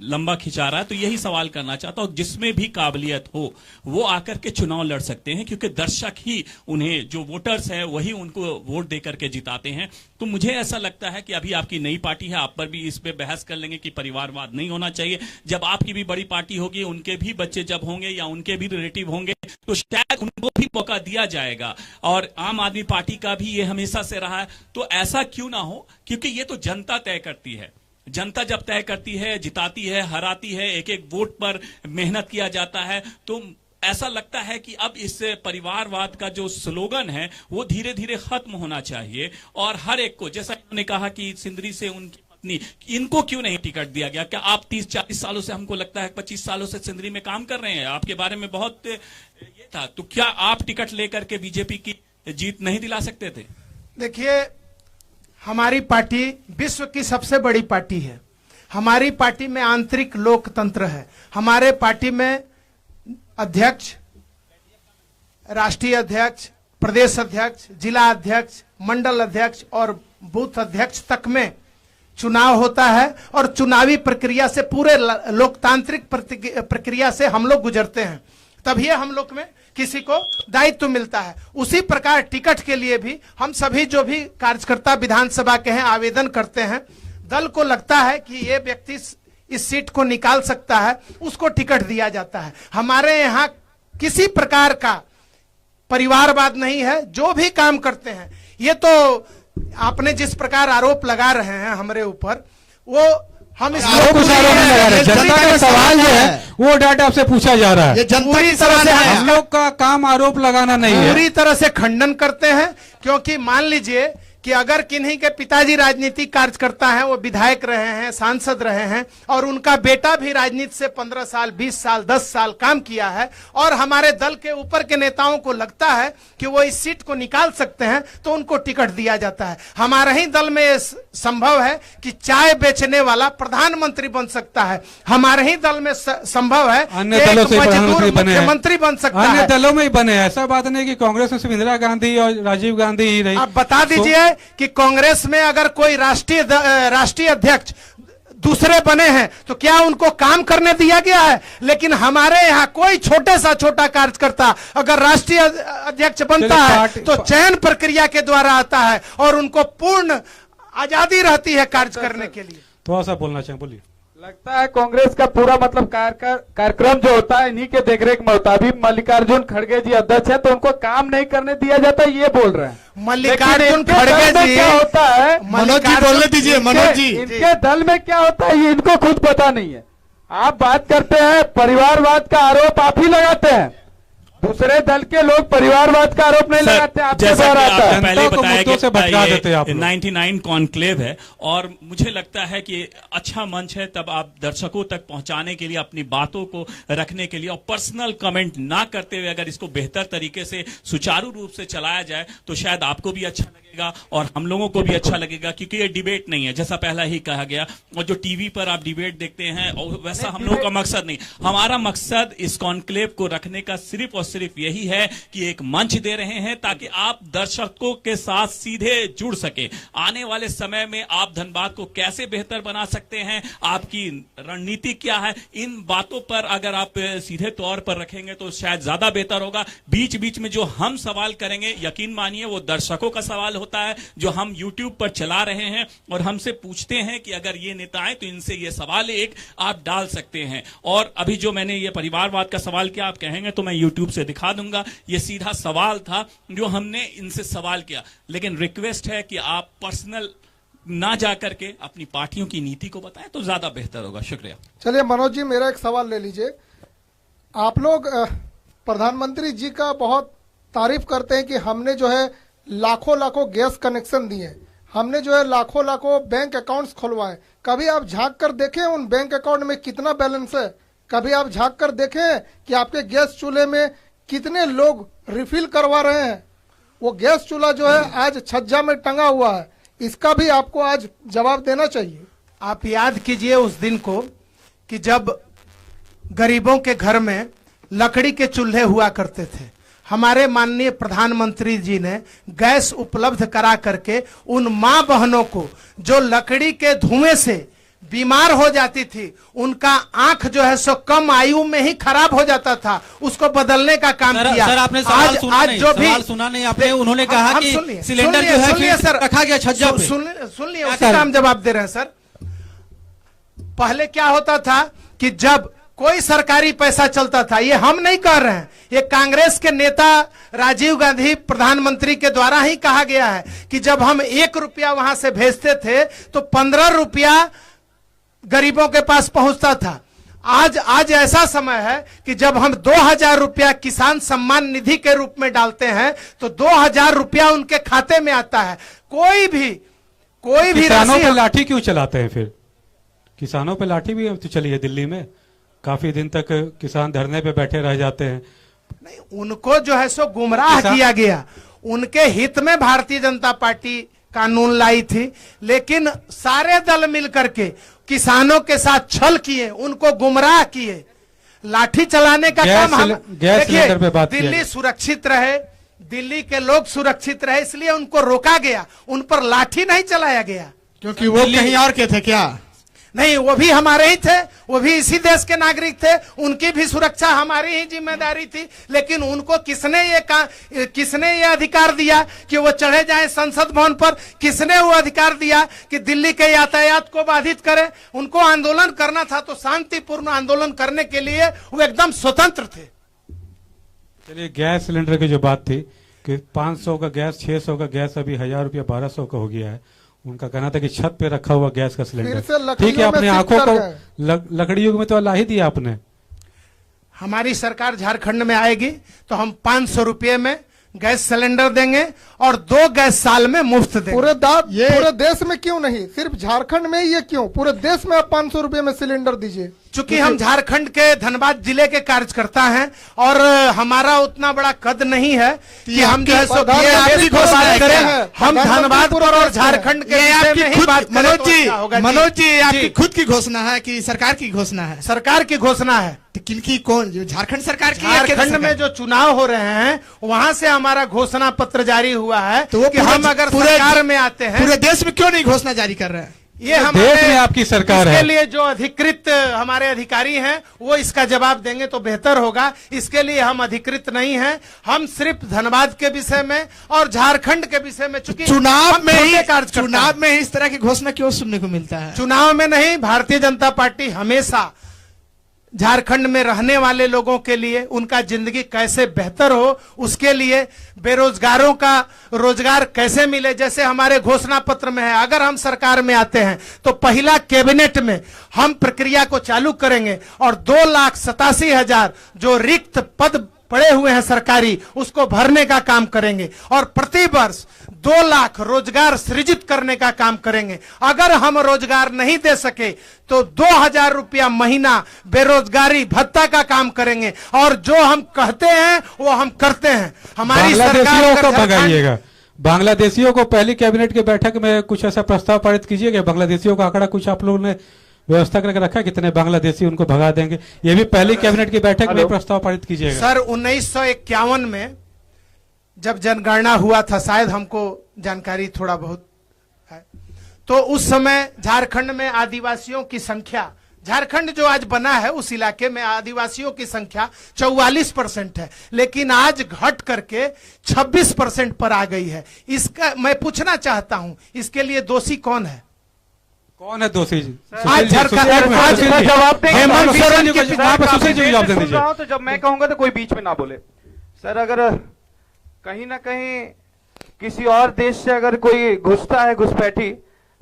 लंबा खिंचा रहा है, तो यही सवाल करना चाहता हूँ। जिसमें भी काबिलियत हो वो आकर के चुनाव लड़ सकते हैं, क्योंकि दर्शक ही उन्हें, जो वोटर्स है वही उनको वोट दे करके जिताते हैं। तो मुझे ऐसा लगता है कि अभी आपकी नई पार्टी है, आप पर भी इस पे बहस कर लेंगे कि परिवारवाद नहीं होना चाहिए। जब आपकी भी बड़ी पार्टी होगी, उनके भी बच्चे जब होंगे या उनके भी रिलेटिव होंगे तो शायद उनको भी मौका दिया जाएगा। और आम आदमी पार्टी का भी ये हमेशा से रहा है, तो ऐसा क्यों ना हो, क्योंकि ये तो जनता तय करती है। जनता जब तय करती है, जिताती है, हराती है, एक एक वोट पर मेहनत किया जाता है, तो ऐसा लगता है कि अब इस परिवारवाद का जो स्लोगन है वो धीरे धीरे खत्म होना चाहिए। और हर एक को, जैसा उन्होंने कहा कि सिंदरी से उनकी पत्नी, इनको क्यों नहीं टिकट दिया गया? क्या आप 30-40 सालों से, हमको लगता है 25 सालों से सिंदरी में काम कर रहे हैं, आपके बारे में बहुत ये था, तो क्या आप टिकट लेकर के बीजेपी की जीत नहीं दिला सकते थे? देखिए, हमारी पार्टी विश्व की सबसे बड़ी पार्टी है। हमारी पार्टी में आंतरिक लोकतंत्र है। हमारे पार्टी में अध्यक्ष, राष्ट्रीय अध्यक्ष, प्रदेश अध्यक्ष, जिला अध्यक्ष, मंडल अध्यक्ष और बूथ अध्यक्ष तक में चुनाव होता है। और चुनावी प्रक्रिया से, पूरे लोकतांत्रिक प्रक्रिया से हम लोग गुजरते हैं, तभी हम लोग में किसी को दायित्व मिलता है। उसी प्रकार टिकट के लिए भी हम सभी जो भी कार्यकर्ता विधानसभा के हैं आवेदन करते हैं। दल को लगता है कि ये व्यक्ति इस सीट को निकाल सकता है, उसको टिकट दिया जाता है। हमारे यहाँ किसी प्रकार का परिवारवाद नहीं है। जो भी काम करते हैं, ये तो आपने जिस प्रकार आरोप लगा रहे हैं हमारे ऊपर, वो हम इस कुछ आरोप नहीं लगा रहे। जनता का सवाल जो है वो डाटा आपसे पूछा जा रहा है। ये जनता पूरी की तरह से हम लोग का काम आरोप लगाना नहीं है। पूरी तरह से खंडन करते हैं। क्योंकि मान लीजिए कि अगर किन्हीं के पिताजी राजनीतिक कार्यकर्ता हैं, वो विधायक रहे हैं, सांसद रहे हैं, और उनका बेटा भी राजनीति से 15 साल, 20 साल, 10 साल काम किया है, और हमारे दल के ऊपर के नेताओं को लगता है कि वो इस सीट को निकाल सकते हैं, तो उनको टिकट दिया जाता है। हमारे ही दल में संभव है कि चाय बेचने वाला प्रधानमंत्री बन सकता है। हमारे ही दल में संभव है अन्य दलों से प्रधानमंत्री बने हैं, मुख्यमंत्री बन सकता अन्य है। दलों में ही बने हैं। ऐसा बात नहीं कि कांग्रेस में सिर्फ इंदिरा गांधी और राजीव गांधी ही रही। आप बता दीजिए कि कांग्रेस में अगर कोई राष्ट्रीय अध्यक्ष दूसरे बने हैं तो क्या उनको काम करने दिया गया है? लेकिन हमारे यहाँ कोई छोटे सा छोटा कार्यकर्ता अगर राष्ट्रीय अध्यक्ष बनता है तो चयन प्रक्रिया के द्वारा आता है और उनको पूर्ण आजादी रहती है कार्य करने के लिए। थोड़ा सा बोलना चाहिए, बोलिए। लगता है कांग्रेस का पूरा मतलब कार्यक्रम जो होता है इन्हीं के देखरेख में होता है। अभी मल्लिकार्जुन खड़गे जी अध्यक्ष है तो उनको काम नहीं करने दिया जाता, ये बोल रहे हैं। मल्लिकार्जुन खड़गे जी, क्या होता है, मनोज जी बोलने दीजिए। मनोज जी, इनके दल में क्या होता है ये इनको खुद पता नहीं है। आप बात करते हैं परिवारवाद का आरोप आप ही लगाते हैं। दूसरे दल के लोग परिवारवाद का आरोप नहीं सर, लगाते, आपके जैसा द्वारा कि आता है। आपने पहले जनता को बताया मुद्दों से भटका देते हैं आप कि लोग। 99 कॉन्क्लेव है और मुझे लगता है कि अच्छा मंच है तब आप दर्शकों तक पहुंचाने के लिए अपनी बातों को रखने के लिए और पर्सनल कमेंट ना करते हुए अगर इसको बेहतर तरीके से सुचारू रूप से चलाया जाए तो शायद आपको भी अच्छा लगेगा और हम लोगों को भी अच्छा लगेगा, क्योंकि ये डिबेट नहीं है जैसा पहला ही कहा गया। और जो टीवी पर आप डिबेट देखते हैं और वैसा हम लोगों का मकसद नहीं। हमारा मकसद इस कॉन्क्लेव को रखने का सिर्फ और सिर्फ यही है कि एक मंच दे रहे हैं ताकि आप दर्शकों के साथ सीधे जुड़ सके। आने वाले समय में आप धनबाद को कैसे बेहतर बना सकते हैं, आपकी रणनीति क्या है, इन बातों पर अगर आप सीधे तौर पर रखेंगे तो शायद ज्यादा बेहतर होगा। बीच बीच में जो हम सवाल करेंगे, यकीन मानिए वो दर्शकों का सवाल होता है जो हम YouTube पर चला रहे हैं और हमसे पूछते हैं कि अगर ये नेता आए तो इनसे ये सवाल एक आप डाल सकते हैं। और अभी जो मैंने ये परिवारवाद का सवाल किया, आप कहेंगे तो मैं YouTube से दिखा दूंगा, ये सीधा सवाल था जो हमने इनसे सवाल किया। लेकिन रिक्वेस्ट है कि आप पर्सनल ना जा करके अपनी पार्टियों की नीति को बताएं तो ज्यादा बेहतर होगा। शुक्रिया। चलिए मनोज जी, मेरा एक सवाल ले लीजिए। आप लोग प्रधानमंत्री जी का बहुत तारीफ करते हैं कि हमने जो है लाखों लाखों गैस कनेक्शन दिए, हमने जो है लाखों लाखों बैंक अकाउंट्स खुलवाए। कभी आप झांक कर देखें उन बैंक अकाउंट में कितना बैलेंस है? कभी आप झांक कर देखें कि आपके गैस चूल्हे में कितने लोग रिफिल करवा रहे हैं? वो गैस चूल्हा जो है आज छज्जा में टंगा हुआ है, इसका भी आपको आज जवाब देना चाहिए। आप याद कीजिए उस दिन को कि जब गरीबों के घर में लकड़ी के चूल्हे हुआ करते थे, हमारे माननीय प्रधानमंत्री जी ने गैस उपलब्ध करा करके उन मां बहनों को जो लकड़ी के धुएं से बीमार हो जाती थी, उनका आंख जो है सो कम आयु में ही खराब हो जाता था, उसको बदलने का काम किया। सर आपने सवाल सुना नहीं, सवाल सुना नहीं आपने। उन्होंने कहा कि सिलेंडर जो है फिर रखा गया छज्जा पे। सुन लिए, उसी का हम जवाब दे रहे हैं सर। पहले क्या होता था कि जब कोई सरकारी पैसा चलता था, ये हम नहीं कह रहे हैं, ये कांग्रेस के नेता राजीव गांधी प्रधानमंत्री के द्वारा ही कहा गया है कि जब हम 1 रुपया वहां से भेजते थे तो 15 रुपया गरीबों के पास पहुंचता था। आज ऐसा समय है कि जब हम 2000 रुपया किसान सम्मान निधि के रूप में डालते हैं तो 2000 रुपया उनके खाते में आता है। कोई भी किसानों पे लाठी क्यों चलाते हैं फिर? किसानों पे लाठी भी तो चली है दिल्ली में, काफी दिन तक किसान धरने पे बैठे रह जाते हैं। नहीं, उनको जो है सो गुमराह किया गया। उनके हित में भारतीय जनता पार्टी कानून लाई थी, लेकिन सारे दल मिलकर के किसानों के साथ छल किए, उनको गुमराह किए। लाठी चलाने का काम हम सिलेंडर पे बात किया। दिल्ली सुरक्षित रहे, दिल्ली के लोग सुरक्षित रहे, इसलिए उनको रोका गया, उन पर लाठी नहीं चलाया गया। क्योंकि वो कहीं और के थे क्या? नहीं, वो भी हमारे ही थे, वो भी इसी देश के नागरिक थे, उनकी भी सुरक्षा हमारी ही जिम्मेदारी थी। लेकिन उनको किसने ये अधिकार दिया कि वो चढ़े जाएं संसद भवन पर? किसने वो अधिकार दिया कि दिल्ली के यातायात को बाधित करें? उनको आंदोलन करना था तो शांतिपूर्ण आंदोलन करने के लिए वो एकदम स्वतंत्र थे। चलिए, गैस सिलेंडर की जो बात थी कि 500 का गैस, 600 का गैस अभी 1000 रुपया 1200 का हो गया है। उनका कहना था कि छत पे रखा हुआ गैस का सिलेंडर, ठीक है, अपने आंखों को लकड़ियों में तो ला ही दिया आपने। हमारी सरकार झारखंड में आएगी तो हम 500 रुपये में गैस सिलेंडर देंगे और 2 गैस साल में मुफ्त देंगे। पूरे देश में क्यों नहीं, सिर्फ झारखंड में ही ये क्यों? पूरे देश में आप 500 रुपये में सिलेंडर दीजिए। चूंकि हम झारखंड के धनबाद जिले के कार्यकर्ता हैं और हमारा उतना बड़ा कद नहीं है कि हम जो है सो बात करें। हम धनबाद पर और झारखंड के विषय में ही बात करें तो मनोज जी, आपकी खुद की घोषणा है कि सरकार की घोषणा है? सरकार की घोषणा है। तो किनकी? कौन? झारखंड सरकार की? झारखंड में जो चुनाव हो रहे हैं वहां से हमारा घोषणा पत्र जारी हुआ है तो कि हम अगर सरकार में आते हैं। पूरे देश में क्यों नहीं घोषणा जारी कर रहे हैं? ये देश में आपकी सरकार है, इसके लिए जो अधिकृत हमारे अधिकारी हैं वो इसका जवाब देंगे तो बेहतर होगा। इसके लिए हम अधिकृत नहीं हैं, हम सिर्फ धनबाद के विषय में और झारखंड के विषय में, चूंकि चुनाव में ही इस तरह की घोषणा क्यों सुनने को मिलता है? चुनाव में नहीं, भारतीय जनता पार्टी हमेशा झारखंड में रहने वाले लोगों के लिए, उनका जिंदगी कैसे बेहतर हो, उसके लिए बेरोजगारों का रोजगार कैसे मिले, जैसे हमारे घोषणा पत्र में है। अगर हम सरकार में आते हैं तो पहला कैबिनेट में हम प्रक्रिया को चालू करेंगे और 2,87,000 जो रिक्त पद पड़े हुए हैं सरकारी, उसको भरने का काम करेंगे और प्रति वर्ष 2 लाख रोजगार सृजित करने का काम करेंगे। अगर हम रोजगार नहीं दे सके तो 2000 रुपया महीना बेरोजगारी भत्ता का काम करेंगे और जो हम कहते हैं वो हम करते हैं। हमारी सरकार बांग्लादेशियों को अगर झारखंड- भगाइएगा, बांग्लादेशियों को पहली कैबिनेट की बैठक में कुछ ऐसा प्रस्ताव पारित कीजिएगा। बांग्लादेशियों का आंकड़ा कुछ आप लोगों ने व्यवस्था करके रखा, कितने बांग्लादेशी उनको भगा देंगे, ये भी पहली कैबिनेट की बैठक में प्रस्ताव पारित कीजिएगा। सर 1951 में जब जनगणना हुआ था, शायद हमको जानकारी थोड़ा बहुत है, तो उस समय झारखंड में आदिवासियों की संख्या, झारखंड जो आज बना है उस इलाके में आदिवासियों की संख्या 44% है, लेकिन आज घट करके 26% पर आ गई है। इसका मैं पूछना चाहता हूं, इसके लिए दोषी कौन है? कौन है दोषी? आज झारखंड जवाब देंगे। हेमंत सोरेन के सर, आप काफी सुशील जी देर जवाब से दे सुन दीजिए। रहा हूं, तो जब मैं कहूंगा तो कोई बीच में ना बोले। सर अगर कहीं ना कहीं किसी और देश से अगर कोई घुसता है, घुसपैठी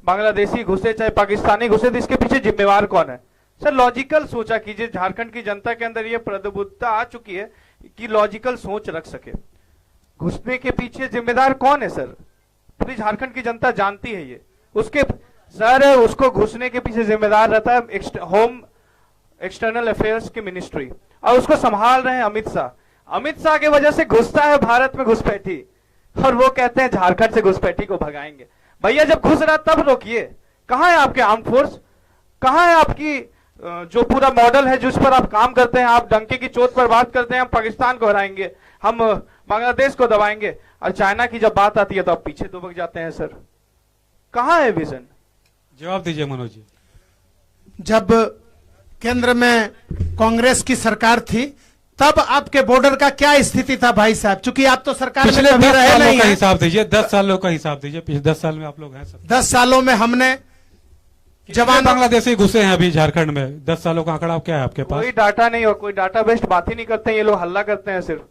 बांग्लादेशी घुसे चाहे पाकिस्तानी घुसे, तो इसके पीछे जिम्मेवार कौन है? सर लॉजिकल सोचा कीजिए। झारखंड की जनता के अंदर ये प्रबुद्धता आ चुकी है कि लॉजिकल सोच रख सके। घुसने के पीछे जिम्मेदार कौन है? सर पूरी झारखंड की जनता जानती है ये। उसके सर उसको घुसने के पीछे जिम्मेदार रहता है होम एक्सटर्नल अफेयर्स की मिनिस्ट्री, और उसको संभाल रहे हैं अमित शाह। अमित शाह की वजह से घुसता है भारत में घुसपैठी, और वो कहते हैं झारखंड से घुसपैठी को भगाएंगे। भैया जब घुस रहा तब रोकिए। कहां है आपके आर्म फोर्स? कहां है आपकी जो पूरा मॉडल है जिस पर आप काम करते हैं? आप डंके की चोट पर बात करते हैं हम पाकिस्तान को हराएंगे, हम बांग्लादेश को दबाएंगे, और चाइना की जब बात आती है तो आप पीछे दुबक जाते हैं। सर कहां है विजन? जवाब दीजिए मनोज जी। जब केंद्र में कांग्रेस की सरकार थी तब आपके बॉर्डर का क्या स्थिति था भाई साहब? चूंकि आप तो सरकार में पिछले कभी 10 रहे सालों नहीं का हैं। हिसाब दीजिए, 10 सालों का हिसाब दीजिए। पिछले 10 साल में आप लोग हैं सब 10 सालों में हमने जवान बांग्लादेशी घुसे हैं अभी झारखंड में। 10 सालों का आंकड़ा क्या है आपके पास? कोई डाटा नहीं और कोई डाटा बेस्ड बात ही नहीं करते हैं। ये लोग हल्ला करते हैं सिर्फ।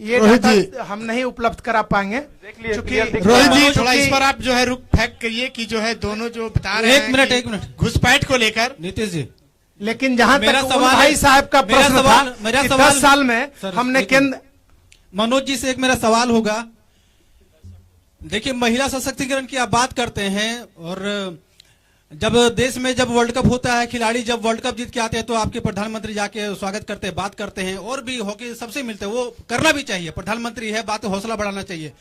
ये रोहित डाटा हम नहीं उपलब्ध करा पाएंगे। देख लिए, चूंकि clear दिख रहा है। रोहित जी चूंकि- थोड़ा इस पर आप जो है रुक फैक्ट करिए कि जो है दोनों जो बता रहे हैं एक मिनट घुसपैठ को लेकर नीतीश जी, लेकिन जहां मेरा तक उन सवाल है- भाई साहब का मेरा प्रश्न सवाल- था मेरा कि सवाल- 10 साल में सर, हमने एक केंद्र मनोज जी से एक मेरा सवाल होगा। देखिए महिला सशक्तिकरण की आप बात करते हैं, और जब देश में जब वर्ल्ड कप होता है, खिलाड़ी जब वर्ल्ड कप जीत के आते हैं तो आपके प्रधानमंत्री जाके स्वागत करते हैं, बात करते हैं, और भी हॉकी सबसे मिलते हैं। वो करना भी चाहिए, प्रधानमंत्री है, बात हौसला बढ़ाना चाहिए।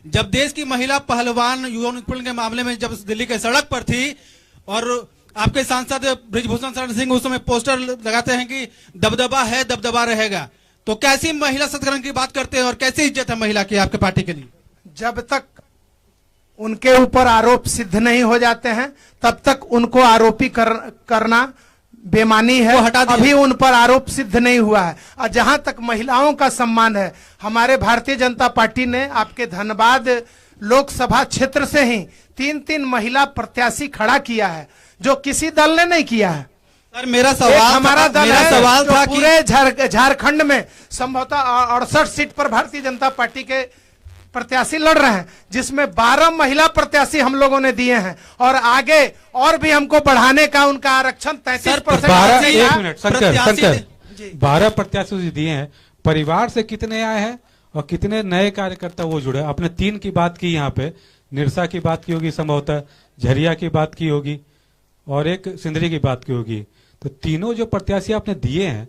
जब देश की महिला पहलवान यौन उत्पीड़न के मामले में जब दिल्ली के सड़क पर थी, और आपके सांसद ब्रिजभूषण शरण सिंह उस समय पोस्टर लगाते हैं कि दबदबा है, दबदबा रहेगा, तो कैसी महिला सशक्तिकरण की बात करते हैं और कैसी इज्जत है महिला की आपके पार्टी के लिए? जब तक उनके ऊपर आरोप सिद्ध नहीं हो जाते हैं तब तक उनको आरोपी करना बेमानी है। वो हटा दिया। अभी उन पर आरोप सिद्ध नहीं हुआ है। और जहां तक महिलाओं का सम्मान है, हमारे भारतीय जनता पार्टी ने आपके धनबाद लोकसभा क्षेत्र से ही 3-3 महिला प्रत्याशी खड़ा किया है, जो किसी दल ने नहीं किया है। सर मेरा एक सवाल हमारा दल मेरा है सवाल जो था कि पूरे झारखंड में संभवतः 68 सीट पर भारतीय जनता पार्टी के प्रत्याशी लड़ रहे हैं, जिसमें 12 महिला प्रत्याशी हम लोगों ने दिए हैं, और आगे और भी हमको बढ़ाने का उनका आरक्षण 33% 12 प्रत्याशी- एक मिनट शंकर प्रत्याशी- शंकर 12 प्रत्याशी दिए हैं। परिवार से कितने आए हैं और कितने नए कार्यकर्ता वो जुड़े? आपने 3 की बात की, यहाँ पे निरसा की बात की होगी, संभवतः झरिया की बात की होगी, और एक सिंदरी की बात की होगी। तो तीनों जो प्रत्याशी आपने दिए हैं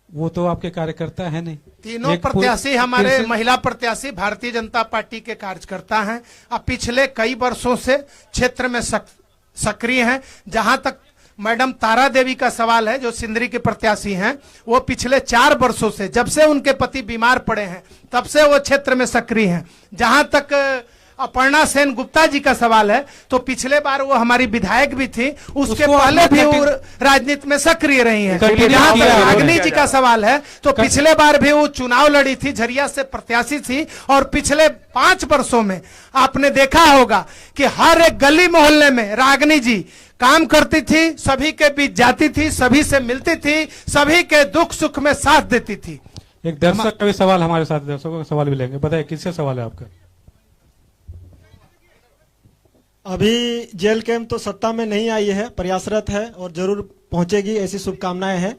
वो तो आपके कार्यकर्ता है नहीं। तीनों एक प्रत्याशी हमारे फिर से- महिला प्रत्याशी भारतीय जनता पार्टी के कार्यकर्ता हैं। अब पिछले कई वर्षों से क्षेत्र में सक्रिय हैं। जहां तक मैडम तारा देवी का सवाल है, जो सिंदरी के प्रत्याशी हैं, वो पिछले 4 वर्षों से, जब से उनके पति बीमार पड़े हैं तब से वो क्षेत्र में सक्रिय हैं। जहां तक अपर्णा सेन गुप्ता जी का सवाल है, तो पिछले बार वो हमारी विधायक भी थी, उसके उसको पहले आपने भी वो कंटिन्यू- राजनीति में सक्रिय रही हैं। कंटिन्यू जहां किया तक है रागनी उन्होंने। जी का सवाल है, तो पिछले बार भी वो चुनाव लड़ी थी, झरिया से प्रत्याशी थी, और पिछले 5 वर्षों में आपने देखा होगा कि हर एक गली मोहल्ले में रागनी जी काम करती थी, सभी के बीच जाती थी, सभी से मिलती थी, सभी के दुख सुख में साथ देती थी। एक दर्शक का भी सवाल हमारे साथ, दर्शकों का सवाल भी लेंगे। बताइए किससे सवाल है आपका? अभी जेल कैंप तो सत्ता में नहीं आई है, प्रयासरत है और जरूर पहुंचेगी, ऐसी शुभकामनाएं हैं।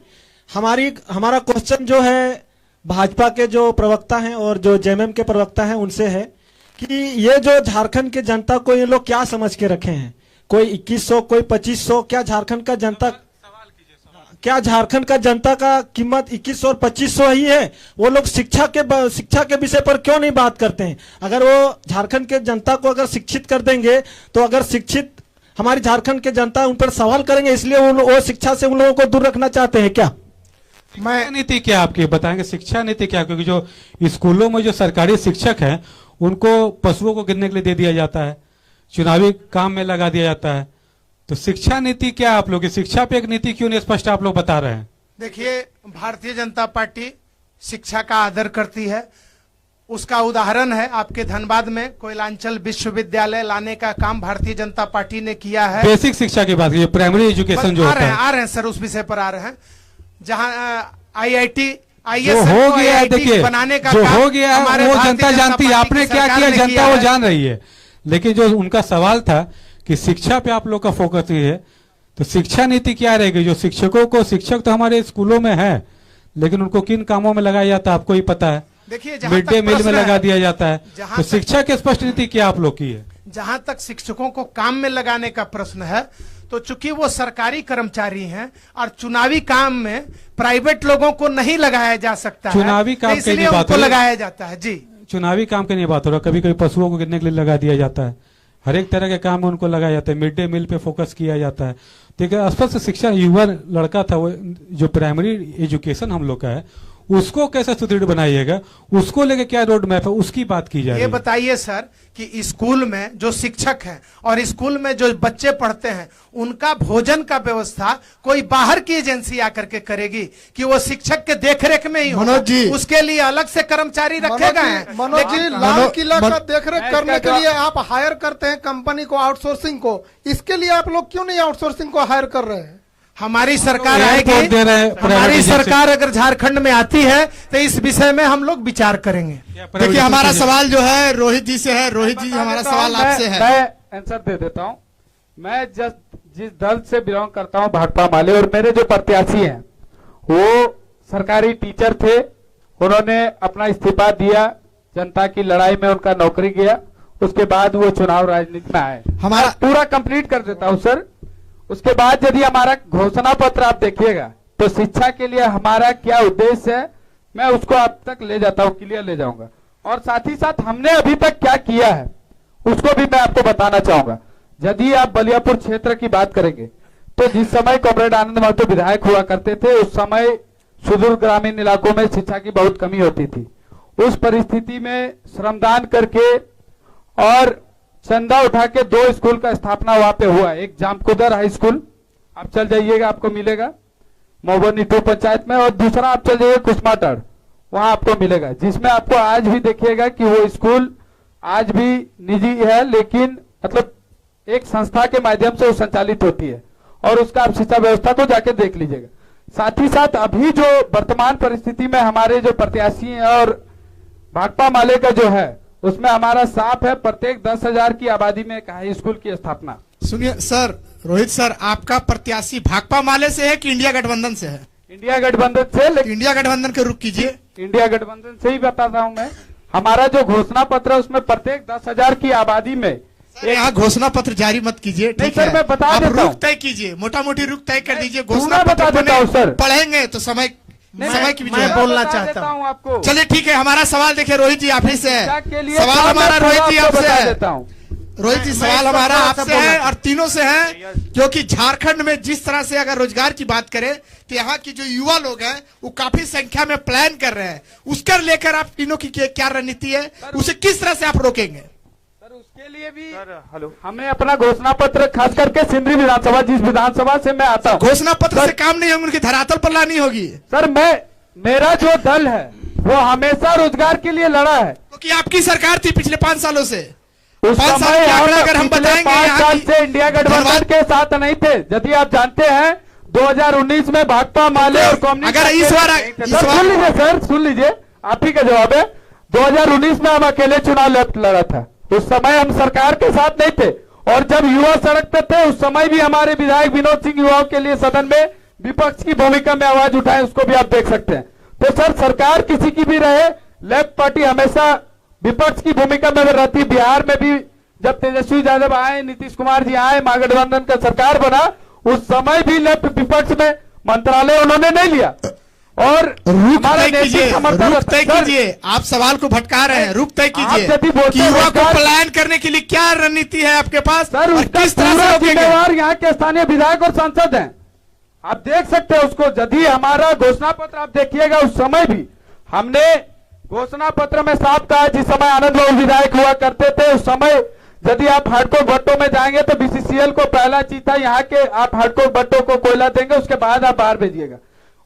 हमारा क्वेश्चन जो है भाजपा के जो प्रवक्ता हैं और जो जेएमएम के प्रवक्ता हैं उनसे है कि ये जो झारखंड के जनता को ये लोग क्या समझ के रखे हैं, कोई 2100 कोई 2500, क्या झारखंड का जनता का कीमत 2100 और 2500 ही है? वो लोग शिक्षा के विषय पर क्यों नहीं बात करते हैं? अगर वो झारखंड के जनता को अगर शिक्षित कर देंगे तो अगर शिक्षित हमारी झारखंड के जनता उन पर सवाल करेंगे, इसलिए वो शिक्षा से उन लोगों को दूर रखना चाहते हैं क्या? शिक्षा नीति क्या आपकी बताएंगे? शिक्षा नीति क्या? क्योंकि जो स्कूलों में जो सरकारी शिक्षक हैं उनको पशुओं को गिनने के लिए दे दिया जाता है, चुनावी काम में लगा दिया जाता है, तो शिक्षा नीति क्या आप लोग की? शिक्षा पे एक नीति क्यों नहीं स्पष्ट आप लोग बता रहे हैं? देखिए, भारतीय जनता पार्टी शिक्षा का आदर करती है। उसका उदाहरण है आपके धनबाद में कोयलांचल विश्वविद्यालय लाने का काम भारतीय जनता पार्टी ने किया है। बेसिक शिक्षा की बात कीजिए, प्राइमरी एजुकेशन जो होता है। आ रहे हैं सर, उस विषय पर आ रहे हैं। जहां IIT जो हो गया है, देखिए बनाने का जो काम हो गया है वो जनता जानती है, आपने क्या किया जनता वो जान रही है। लेकिन जो उनका सवाल था कि शिक्षा पे आप लोग का फोकस ही है, तो शिक्षा नीति क्या रहेगी? जो शिक्षकों को, शिक्षक तो हमारे स्कूलों में है, लेकिन उनको किन कामों में लगाया जाता है आपको ही पता है। देखिए, मिड डे मील में लगा दिया जाता है, तो शिक्षा की स्पष्ट नीति क्या आप लोग की है? जहां तक शिक्षकों को काम में लगाने का प्रश्न है, तो चूंकि वो सरकारी कर्मचारी हैं और चुनावी काम में प्राइवेट लोगों को नहीं लगाया जा सकता है, चुनावी काम के लिए बात उनको लगाया जाता है। जी, चुनावी काम की नहीं बात हो रहा, कभी कभी पशुओं को गिनने के लिए लगा दिया जाता है, हर एक तरह के काम में उनको लगाया जाता है, मिड डे मील पे फोकस किया जाता है। देखिए स्पष्ट शिक्षा, युवा लड़का था वो, जो प्राइमरी एजुकेशन हम लोग का है उसको कैसे सुदृढ़ बनाइएगा, उसको लेके क्या रोड मैप है, उसकी बात की जाए। ये बताइए सर कि स्कूल में जो शिक्षक हैं और स्कूल में जो बच्चे पढ़ते हैं उनका भोजन का व्यवस्था कोई बाहर की एजेंसी आकर के करेगी कि वो शिक्षक के देखरेख में ही हो? मनोज जी, उसके लिए अलग से कर्मचारी रखे गए हैं। मनोज जी, लाल किला का देखरेख करने के लिए आप हायर करते हैं कंपनी को, आउटसोर्सिंग को, इसके लिए आप लोग क्यों नहीं आउटसोर्सिंग को हायर कर रहे हैं? हमारी सरकार आएगी, हमारी सरकार अगर झारखंड में आती है तो इस विषय में हम लोग विचार करेंगे। देखिए हमारा सवाल जो है रोहित जी से है। रोहित जी, हमारा सवाल आपसे है। मैं आंसर दे देता हूं। मैं जिस दल से बिलोंग करता हूं, भाकपा माले, और मेरे जो प्रत्याशी हैं वो सरकारी टीचर थे, उन्होंने अपना इस्तीफा दिया, जनता की लड़ाई में उनका नौकरी गया, उसके बाद वो चुनाव राजनीति में आए। हमारा पूरा कंप्लीट कर देता हूं सर। उसके बाद यदि हमारा घोषणा पत्र आप देखिएगा तो शिक्षा के लिए हमारा क्या उद्देश्य है, मैं उसको आप तक ले जाता हूं, क्लियर ले जाऊंगा, और साथ ही साथ हमने अभी तक क्या किया है उसको भी मैं आपको बताना चाहूंगा। यदि आप बलियापुर क्षेत्र की बात करेंगे तो जिस समय कॉमरेड आनंद महतो विधायक हुआ करते थे, उस समय सुदूर ग्रामीण इलाकों में शिक्षा की बहुत कमी होती थी। उस परिस्थिति में श्रमदान करके और चंदा उठा के 2 स्कूल का स्थापना वहां पे हुआ। एक जामकुदर हाई स्कूल, आप चल जाइएगा आपको मिलेगा मोबनी 2 पंचायत में, और दूसरा आप चल जाइए कुसमाटड़, वहां आपको मिलेगा, जिसमें आपको आज भी देखिएगा कि वो स्कूल आज भी निजी है, लेकिन मतलब एक संस्था के माध्यम से वो संचालित होती है, और उसका आप शिक्षा व्यवस्था को जाके देख लीजिएगा। साथ ही साथ अभी जो वर्तमान परिस्थिति में हमारे जो प्रत्याशी हैं और भाकपा माले का जो है, उसमें हमारा साफ है प्रत्येक 10,000 की आबादी में एक हाई स्कूल की स्थापना। सुनिए सर, रोहित सर, आपका प्रत्याशी भाकपा माले से है कि इंडिया गठबंधन से है? इंडिया गठबंधन से, लेकिन इंडिया गठबंधन के रुख कीजिए। इंडिया गठबंधन से ही बता रहा हूं मैं। हमारा जो घोषणा पत्र है उसमें प्रत्येक 10,000 की आबादी में यहाँ घोषणा पत्र जारी मत कीजिए, ठीक है? मैं बता देता हूं, रुख तय कीजिए, मोटा मोटी रुख तय कर दीजिए। घोषणा बता देता हूं सर, पढ़ेंगे तो समय की भी मैं बोलना चाहता हूं आपको। चलिए ठीक है, हमारा सवाल देखिए रोहित जी, आप ही से है सवाल। हमारा रोहित जी आपसे है। रोहित जी, सवाल हमारा आपसे है और तीनों से है, क्योंकि झारखंड में जिस तरह से अगर रोजगार की बात करें तो यहाँ की जो युवा लोग हैं वो काफी संख्या में प्लान कर रहे हैं, उसकर लेकर आप तीनों की क्या रणनीति है, उसे किस तरह से आप रोकेंगे? उसके लिए भी हेलो, हमें अपना घोषणा पत्र, खास करके सिंदरी विधानसभा, जिस विधानसभा से मैं आता हूँ, घोषणा पत्र से काम नहीं होगी, उनकी धरातल पर लानी होगी। सर मेरा जो दल है वो हमेशा रोजगार के लिए लड़ा है, क्योंकि आपकी सरकार थी पिछले 5 सालों से। उस समय अगर हम बताएंगे 5 साल से इंडिया गठबंधन के साथ नहीं थे। यदि आप जानते हैं 2019 में भाकपा माले और कम्युनिस्ट, अगर इस बार सुन लीजिए सर, सुन लीजिए, आप ही का जवाब है। 2019 में हम अकेले चुनाव लड़ा था, उस समय हम सरकार के साथ नहीं थे, और जब युवा सड़क पे थे उस समय भी हमारे विधायक विनोद सिंह युवाओं के लिए सदन में विपक्ष की भूमिका में आवाज उठाए, उसको भी आप देख सकते हैं। तो सर सरकार किसी की भी रहे, लेफ्ट पार्टी हमेशा विपक्ष की भूमिका में रहती। बिहार में भी जब तेजस्वी यादव आए, नीतीश कुमार जी आए, महागठबंधन का सरकार बना, उस समय भी लेफ्ट विपक्ष में मंत्रालय उन्होंने नहीं लिया। और रुक तय कीजिए, आप सवाल को भटका रहे हैं, रुक तय कीजिए कि युवा को पलायन करने के लिए क्या रणनीति है आपके पास, सर और उसका किस तरह पूरा से रोकेंगे? जिम्मेवार यहाँ के स्थानीय विधायक और सांसद हैं। आप देख सकते हैं उसको। यदि हमारा घोषणा पत्र आप देखिएगा, उस समय भी हमने घोषणा पत्र में साफ कहा, जिस समय आनंद बाबू विधायक हुआ करते थे उस समय यदि आप हार्डकोर भट्टों में जाएंगे तो बीसीसीएल को पहला चीज था यहाँ के, आप हार्डकोर भट्टों को कोयला देंगे, उसके बाद आप बाहर भेजिएगा।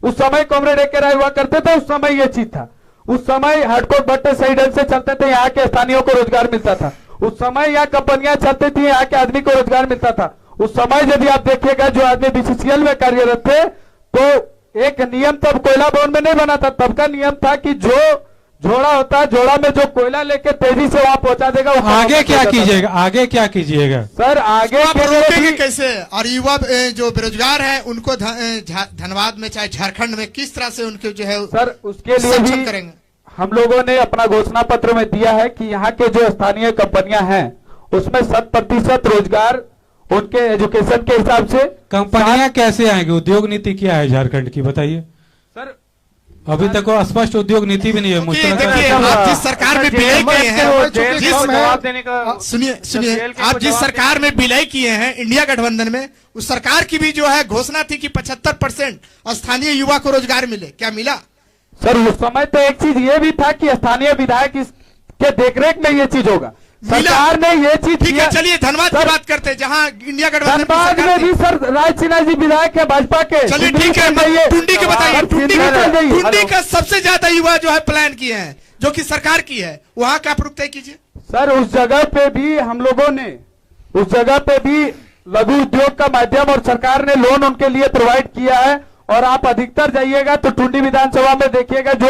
उस समय कॉमरेड AK राय हुआ करते थे, उस समय ये चीज था। उस समय हार्डकोर भट्टे सही ढंग से चलते थे, यहाँ के स्थानीयों को रोजगार मिलता था। उस समय यहाँ कंपनियां चलती थी, यहाँ के आदमी को रोजगार मिलता था। उस समय यदि आप देखिएगा जो आदमी बीसीसीएल में कार्यरत थे, तो एक नियम तब कोयला भवन में नहीं बना था। तब का नियम था कि जो झोड़ा होता है, झोड़ा में जो कोयला लेके तेजी से वहां पहुंचा देगा। आगे क्या कीजिएगा, आगे क्या कीजिएगा सर? आगे आप के लिए रोकेंगे भी- कैसे? और युवा जो बेरोजगार है उनको धनबाद में चाहे झारखंड में किस तरह से उनके जो है सर उसके लिए सक्षम भी करेंगे? हम लोगों ने अपना घोषणा पत्र में दिया है कि यहाँ के जो स्थानीय कंपनियां हैं उसमें 100% रोजगार उनके एजुकेशन के हिसाब से। कंपनियां कैसे आएंगी? उद्योग नीति क्या है झारखंड की, बताइए। सर अभी तक वो स्पष्ट उद्योग नीति भी नहीं है। मुझे लगता देखिए, है आप जिस सरकार में विलय किए हैं, जवाब देने का सुनिए, आप जिस सरकार में विलय किए हैं इंडिया गठबंधन में, उस सरकार की भी जो है घोषणा थी कि 75% स्थानीय युवा को रोजगार मिले, क्या मिला? सर उस समय तो एक चीज ये भी था कि स्थानीय विधायक के देखरेख में ये चीज होगा। सरकार ने ये चीज ठीक है, किया। चलिए धनबाद की बात करते हैं, जहां इंडिया गठबंधन की धनबाद सरकार में थी। भी सर राज सिन्हा जी विधायक है भाजपा के। चलिए ठीक है, टुंडी के बताइए, टुंडी का सबसे ज्यादा युवा जो है प्लान किए हैं, जो कि सरकार की है, वहां का आप रुख तय कीजिए। सर उस जगह पे भी हम लोगों ने, उस जगह पे भी लघु उद्योग का माध्यम और सरकार ने लोन उनके लिए प्रोवाइड किया है। और आप अधिकतर जाइएगा तो टुंडी विधानसभा में देखिएगा जो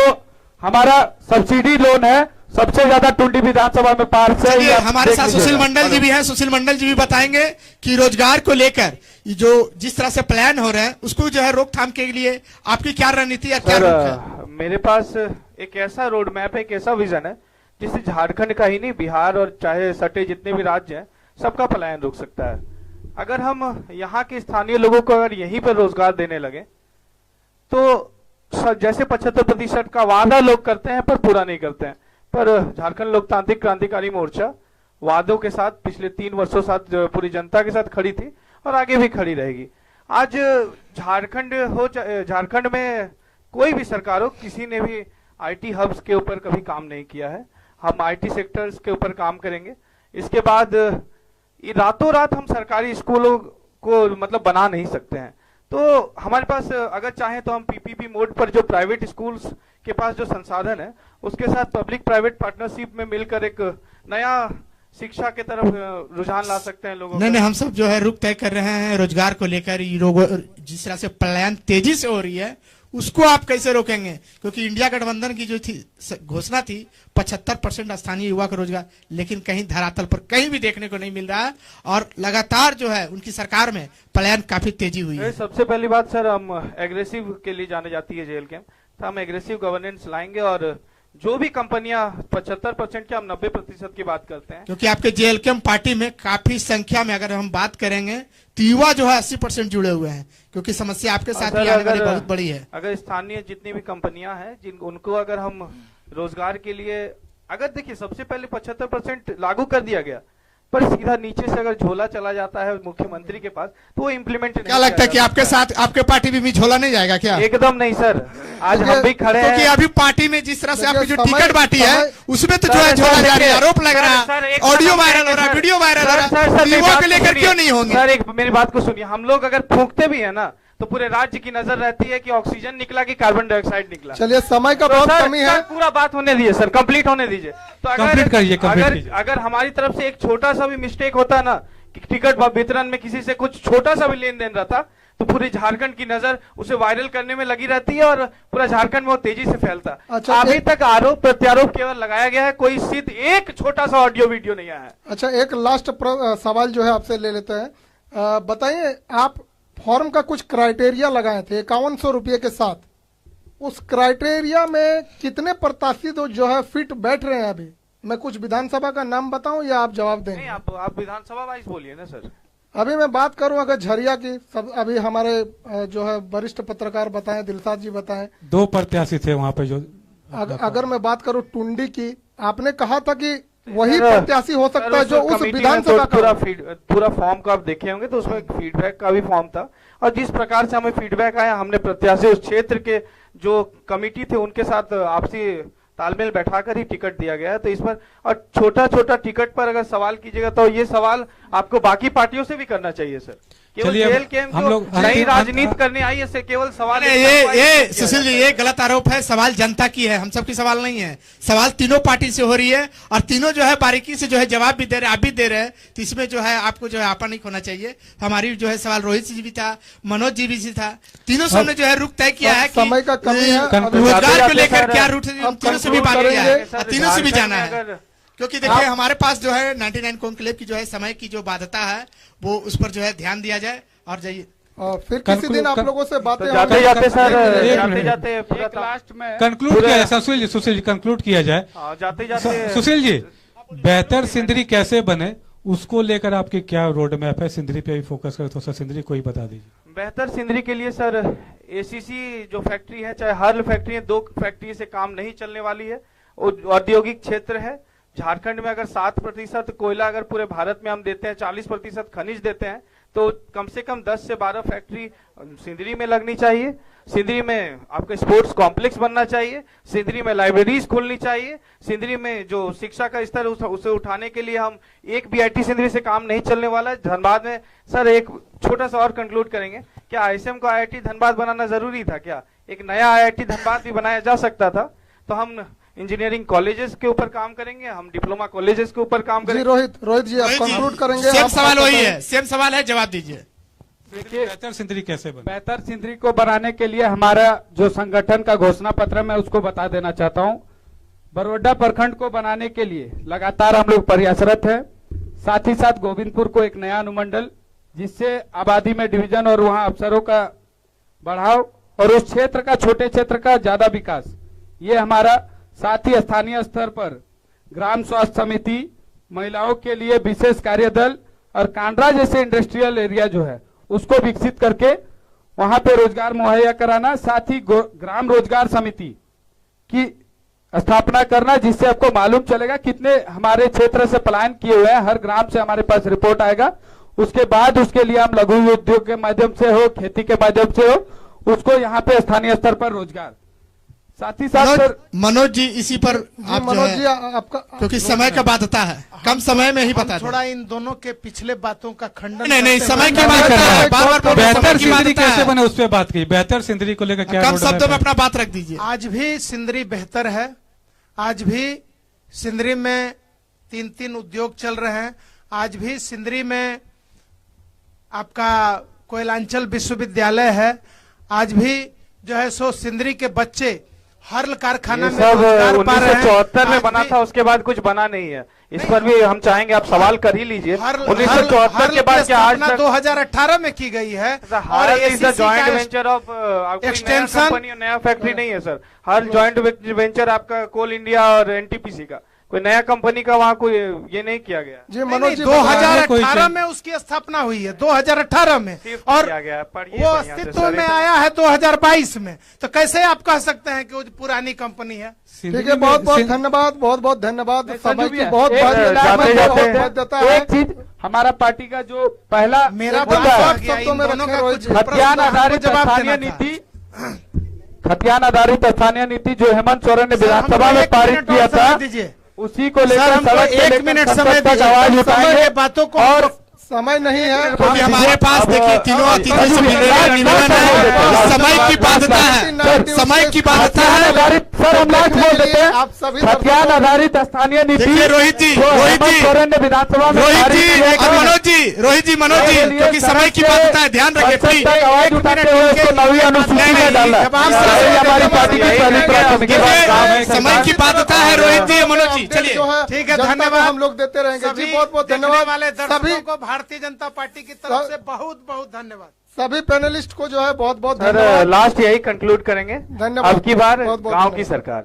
हमारा सब्सिडी लोन है, सबसे ज्यादा टुंडी विधानसभा में पास है। चलिए, हमारे साथ सुशील मंडल जी भी हैं, सुशील मंडल जी भी बताएंगे कि रोजगार को लेकर जो जिस तरह से प्लान हो रहे हैं उसको जो है रोकथाम के लिए आपकी क्या रणनीति या क्या रुख है? मेरे पास एक ऐसा रोड मैप है, एक ऐसा विजन है जिससे झारखंड का ही नहीं, बिहार और चाहे सटे जितने भी राज्य हैं, सबका पलायन रुक सकता है। अगर हम यहाँ के स्थानीय लोगों को अगर यहीं पर रोजगार देने लगे तो जैसे 75% का वादा लोग करते हैं पर पूरा नहीं करते हैं। पर झारखंड लोकतांत्रिक क्रांतिकारी मोर्चा वादों के साथ पिछले 3 वर्षों साथ पूरी जनता के साथ खड़ी थी और आगे भी खड़ी रहेगी। आज झारखंड में कोई भी सरकार हो, किसी ने भी IT हब्स के ऊपर कभी काम नहीं किया है। हम IT सेक्टर्स के ऊपर काम करेंगे। इसके बाद रातों रात हम सरकारी स्कूलों को मतलब बना नहीं सकते हैं। तो हमारे पास अगर चाहें तो हम PPP मोड पर जो प्राइवेट स्कूल्स के पास जो संसाधन है उसके साथ पब्लिक प्राइवेट पार्टनरशिप में मिलकर एक नया शिक्षा के तरफ रुझान ला सकते हैं लोगों। नहीं, हम सब जो है रुख तय कर रहे हैं रोजगार को लेकर। जिस तरह से पलायन तेजी से हो रही है उसको आप कैसे रोकेंगे? क्योंकि इंडिया गठबंधन की जो थी घोषणा थी 75% स्थानीय युवा को रोजगार, लेकिन कहीं धरातल पर कहीं भी देखने को नहीं मिल रहा है और लगातार जो है उनकी सरकार में पलायन काफी तेजी हुई है। सबसे पहली बात सर, हम एग्रेसिव के लिए जाने जाती है जेल कैंप, तो हम एग्रेसिव गवर्नेंस लाएंगे और जो भी कंपनियां 75% की, हम 90% की बात करते हैं। क्योंकि आपके JLKM पार्टी में काफी संख्या में अगर हम बात करेंगे तो युवा जो है 80% जुड़े हुए हैं, क्योंकि समस्या आपके साथ ही आने वाली बहुत बड़ी है। अगर स्थानीय जितनी भी कंपनियां हैं उनको अगर हम रोजगार के लिए, अगर देखिए सबसे पहले 75% लागू कर दिया गया, पर सीधा नीचे से अगर झोला चला जाता है मुख्यमंत्री के पास तो वो इम्प्लीमेंट नहीं। क्या लगता है कि आपके साथ आपके पार्टी में भी झोला नहीं जाएगा क्या? एकदम नहीं सर, आज हम भी खड़े हैं। क्योंकि अभी पार्टी में जिस तरह से आपकी जो टिकट बांटी है उसमें तो जो है झोला जा रही है, आरोप लग रहा है, ऑडियो वायरल हो रहा है, वीडियो वायरल हो रहा है, युवा को लेकर क्यों नहीं होंगे? सर एक मेरी बात को सुनिए, हम लोग अगर फूंकते भी है ना तो पूरे राज्य की नजर रहती है कि ऑक्सीजन निकला कि कार्बन डाइऑक्साइड निकला। चलिए, समय का बहुत कमी है। पूरा बात होने दीजिए सर, कंप्लीट होने दीजिए। तो अगर हमारी तरफ से एक छोटा सा भी मिस्टेक होता ना कि टिकट वितरण में किसी से कुछ छोटा सा भी लेन देन रहता तो पूरे झारखंड की नजर उसे वायरल करने में लगी रहती है और पूरा झारखंड में वो तेजी से फैलता। अच्छा, अभी तक आरोप प्रत्यारोप केवल लगाया गया है, कोई सिद्ध एक छोटा सा ऑडियो वीडियो नहीं आया है। अच्छा, एक लास्ट सवाल जो है आपसे ले लेते हैं। बताइए, आप फॉर्म का कुछ क्राइटेरिया लगाए थे 5100 रुपये के साथ, उस क्राइटेरिया में कितने प्रत्याशी तो जो है फिट बैठ रहे हैं? अभी मैं कुछ विधानसभा का नाम बताऊं या आप जवाब देंगे? नहीं, आप विधानसभा वाइज बोलिए ना सर। अभी मैं बात करूं अगर झरिया की, सब अभी हमारे जो है वरिष्ठ पत्रकार बताएं, दिलसाद जी बताएं। 2 प्रत्याशी थे वहां पे जो अगर मैं बात करूं टुंडी की, आपने कहा था कि वही प्रत्याशी हो सकता है जो उस विधानसभा का पूरा फॉर्म का आप देखे होंगे तो उसमें फीडबैक का भी फॉर्म था, और जिस प्रकार से हमें फीडबैक आया हमने प्रत्याशी उस क्षेत्र के जो कमेटी थे उनके साथ आपसी तालमेल बैठाकर ही टिकट दिया गया है। तो इस पर और छोटा छोटा टिकट पर अगर सवाल कीजिएगा तो ये सवाल आपको बाकी पार्टियों से भी करना चाहिए सर। केवल जेल के हम लोग नई राजनीति करने आई है केवल सवाल ये सुशील जी, ये गलत आरोप है। सवाल जनता की है, हम सबकी सवाल नहीं है। सवाल तीनों पार्टी से हो रही है और तीनों जो है बारीकी से जो है जवाब भी दे रहे हैं, आप भी दे रहे हैं। तो इसमें जो है आपको जो है आपा नहीं खोना चाहिए। हमारी जो है सवाल रोहित जी भी था, मनोज जी भी था, तीनों से हमने जो है रुख तय किया है कि समय का कमी है, रोजगार को लेकर क्या रूट है, तीनों से भी बात किया है, तीनों से भी जाना है। क्योंकि देखिए हमारे पास जो है 99 कॉन्क्लेव की जो है समय की जो बाध्यता है वो उस पर जो है ध्यान दिया जाए और जाइए। और फिर किसी दिन आप लोगों से बातें जाते जाते सर जाते जाते लास्ट में कंक्लूड किया जाए। सुशील जी कंक्लूड किया जाए। जाते जाते सुशील जी, बेहतर सिंदरी कैसे बने उसको लेकर आपकी क्या रोड मैप है? सिंदरी पे भी फोकस करें तो सर सिंदरी को ही बता दीजिए। बेहतर सिंदरी के लिए सर एसीसी जो फैक्ट्री है, चाहे हर फैक्ट्री है, 2 फैक्ट्री से काम नहीं चलने वाली है। औद्योगिक क्षेत्र है। झारखंड में अगर 7% कोयला अगर पूरे भारत में हम देते हैं, 40% खनिज देते हैं, तो कम से कम 10 से 12 फैक्ट्री सिंदरी में लगनी चाहिए। सिंदरी में आपका स्पोर्ट्स कॉम्प्लेक्स बनना चाहिए। सिंदरी में लाइब्रेरीज खुलनी चाहिए। सिंदरी में जो शिक्षा का स्तर उसे उठाने के लिए हम एक भी आईटी सिंदरी से काम नहीं चलने वाला है। धनबाद में सर एक छोटा सा और कंक्लूड करेंगे, क्या आईएसएम को आईआईटी धनबाद बनाना जरूरी था? क्या एक नया आईआईटी धनबाद भी बनाया जा सकता था? तो हम इंजीनियरिंग कॉलेजेस के ऊपर काम करेंगे, हम डिप्लोमा कॉलेजेस के ऊपर काम करेंगे। रोहित जी आप कंक्लूड करेंगे। सेम सवाल वही है, सेम सवाल है, जवाब दीजिए। बेहतर सिंदरी कैसे बने? बेहतर सिंदरी को बनाने के लिए हमारा जो संगठन का घोषणा पत्र मैं उसको बता देना चाहता हूं। बरोडा प्रखंड को बनाने के लिए लगातार हम लोग प्रयासरत हैं। साथ ही साथ गोविंदपुर को एक नया अनुमंडल, जिससे आबादी में डिवीजन और वहां अफसरों का बढ़ाव और उस क्षेत्र का, छोटे क्षेत्र का ज्यादा विकास, ये हमारा। साथ ही स्थानीय स्तर पर ग्राम स्वास्थ्य समिति, महिलाओं के लिए विशेष कार्य दल और कांड्रा जैसे इंडस्ट्रियल एरिया जो है उसको विकसित करके वहां पे रोजगार मुहैया कराना। साथ ही ग्राम रोजगार समिति की स्थापना करना, जिससे आपको मालूम चलेगा कितने हमारे क्षेत्र से पलायन किए हुए हैं। हर ग्राम से हमारे पास रिपोर्ट आएगा। उसके बाद उसके लिए हम लघु उद्योग के माध्यम से हो, खेती के माध्यम से हो, उसको यहाँ पे स्थानीय स्तर पर रोजगार। साथ ही साथ सर मनोज जी इसी पर आप मनोज जी आपका, क्योंकि समय का बाध्यता है, कम समय में ही बता दें। थोड़ा इन दोनों के पिछले बातों का खंडन नहीं, समय की हैं। बात है, बार-बार बेहतर सिंदरी कैसे बने उस पर बात की। बेहतर सिंदरी को लेकर क्या कम रोड मैप शब्दों में है? अपना बात रख दीजिए। आज भी सिंदरी बेहतर है। आज भी सिंदरी में 3-3 उद्योग चल रहे हैं। आज भी सिंदरी में आपका कोयलांचल विश्वविद्यालय है। आज भी जो है सो सिंदरी के बच्चे हर कारखाना में रोजगार पा रहे हैं। 1974 में बना था, उसके बाद कुछ बना नहीं है। इस पर भी हम चाहेंगे आप सवाल कर ही लीजिए। 1974 के बाद क्या आज तक 2018 में की गई है। और joint venture of extension company, नया फैक्ट्री नहीं है सर। हर जॉइंट वेंचर आपका कोल इंडिया और एनटीपीसी का, कोई नया कंपनी का वहाँ कोई ये नहीं किया गया। जी मनोज जी 2018 में उसकी स्थापना हुई है, 2018 में, और वो अस्तित्व में आया है 2022 में। तो कैसे आप कह सकते हैं कि वो पुरानी कंपनी है? ठीक है, बहुत बहुत धन्यवाद, बहुत बहुत धन्यवाद। समय की बहुत जाते एक चीज, हमारा पार्टी का जो पहला मेरा खतियान आधारित स्थानीय नीति, खतियान आधारित स्थानीय नीति जो हेमंत सोरेन ने विधानसभा में पारित किया था, उसी को लेकर सड़क पे 1 मिनट समय दीजिए। आवाज उठाएंगे बातों को और समय नहीं है। क्योंकि हमारे पास देखिए तीनों अतिथि से निवेदन है, समय की बाध्यता है, समय की बाध्यता है। सर हम लास्ट बोल देते हैं, आप सभी खतियान आधारित स्थानीय नीति देखिए रोहित जी, सोरेन ने विधानसभा में रोहित पारित जी किया था। और मनोज जी, क्योंकि समय की बाध्यता है, ध्यान रखिए प्लीज। आवाज उठाते हुए उसको नवी अनुसूची में डालना हमारी पार्टी की पहली प्राथमिकता। समय की बाध्यता है रोहित जी, मनोज जी, चलिए ठीक है, धन्यवाद। हम लोग देते रहेंगे जी। बहुत बहुत देखने धन्यवाद वाले सभी। दर्शकों को भारतीय जनता पार्टी की तरफ से बहुत बहुत धन्यवाद। सभी पैनलिस्ट को जो है बहुत बहुत सर धन्यवाद। लास्ट यही कंक्लूड करेंगे, धन्यवाद। अब की बार बहुत बहुत गांव की धन्यवाद। सरकार।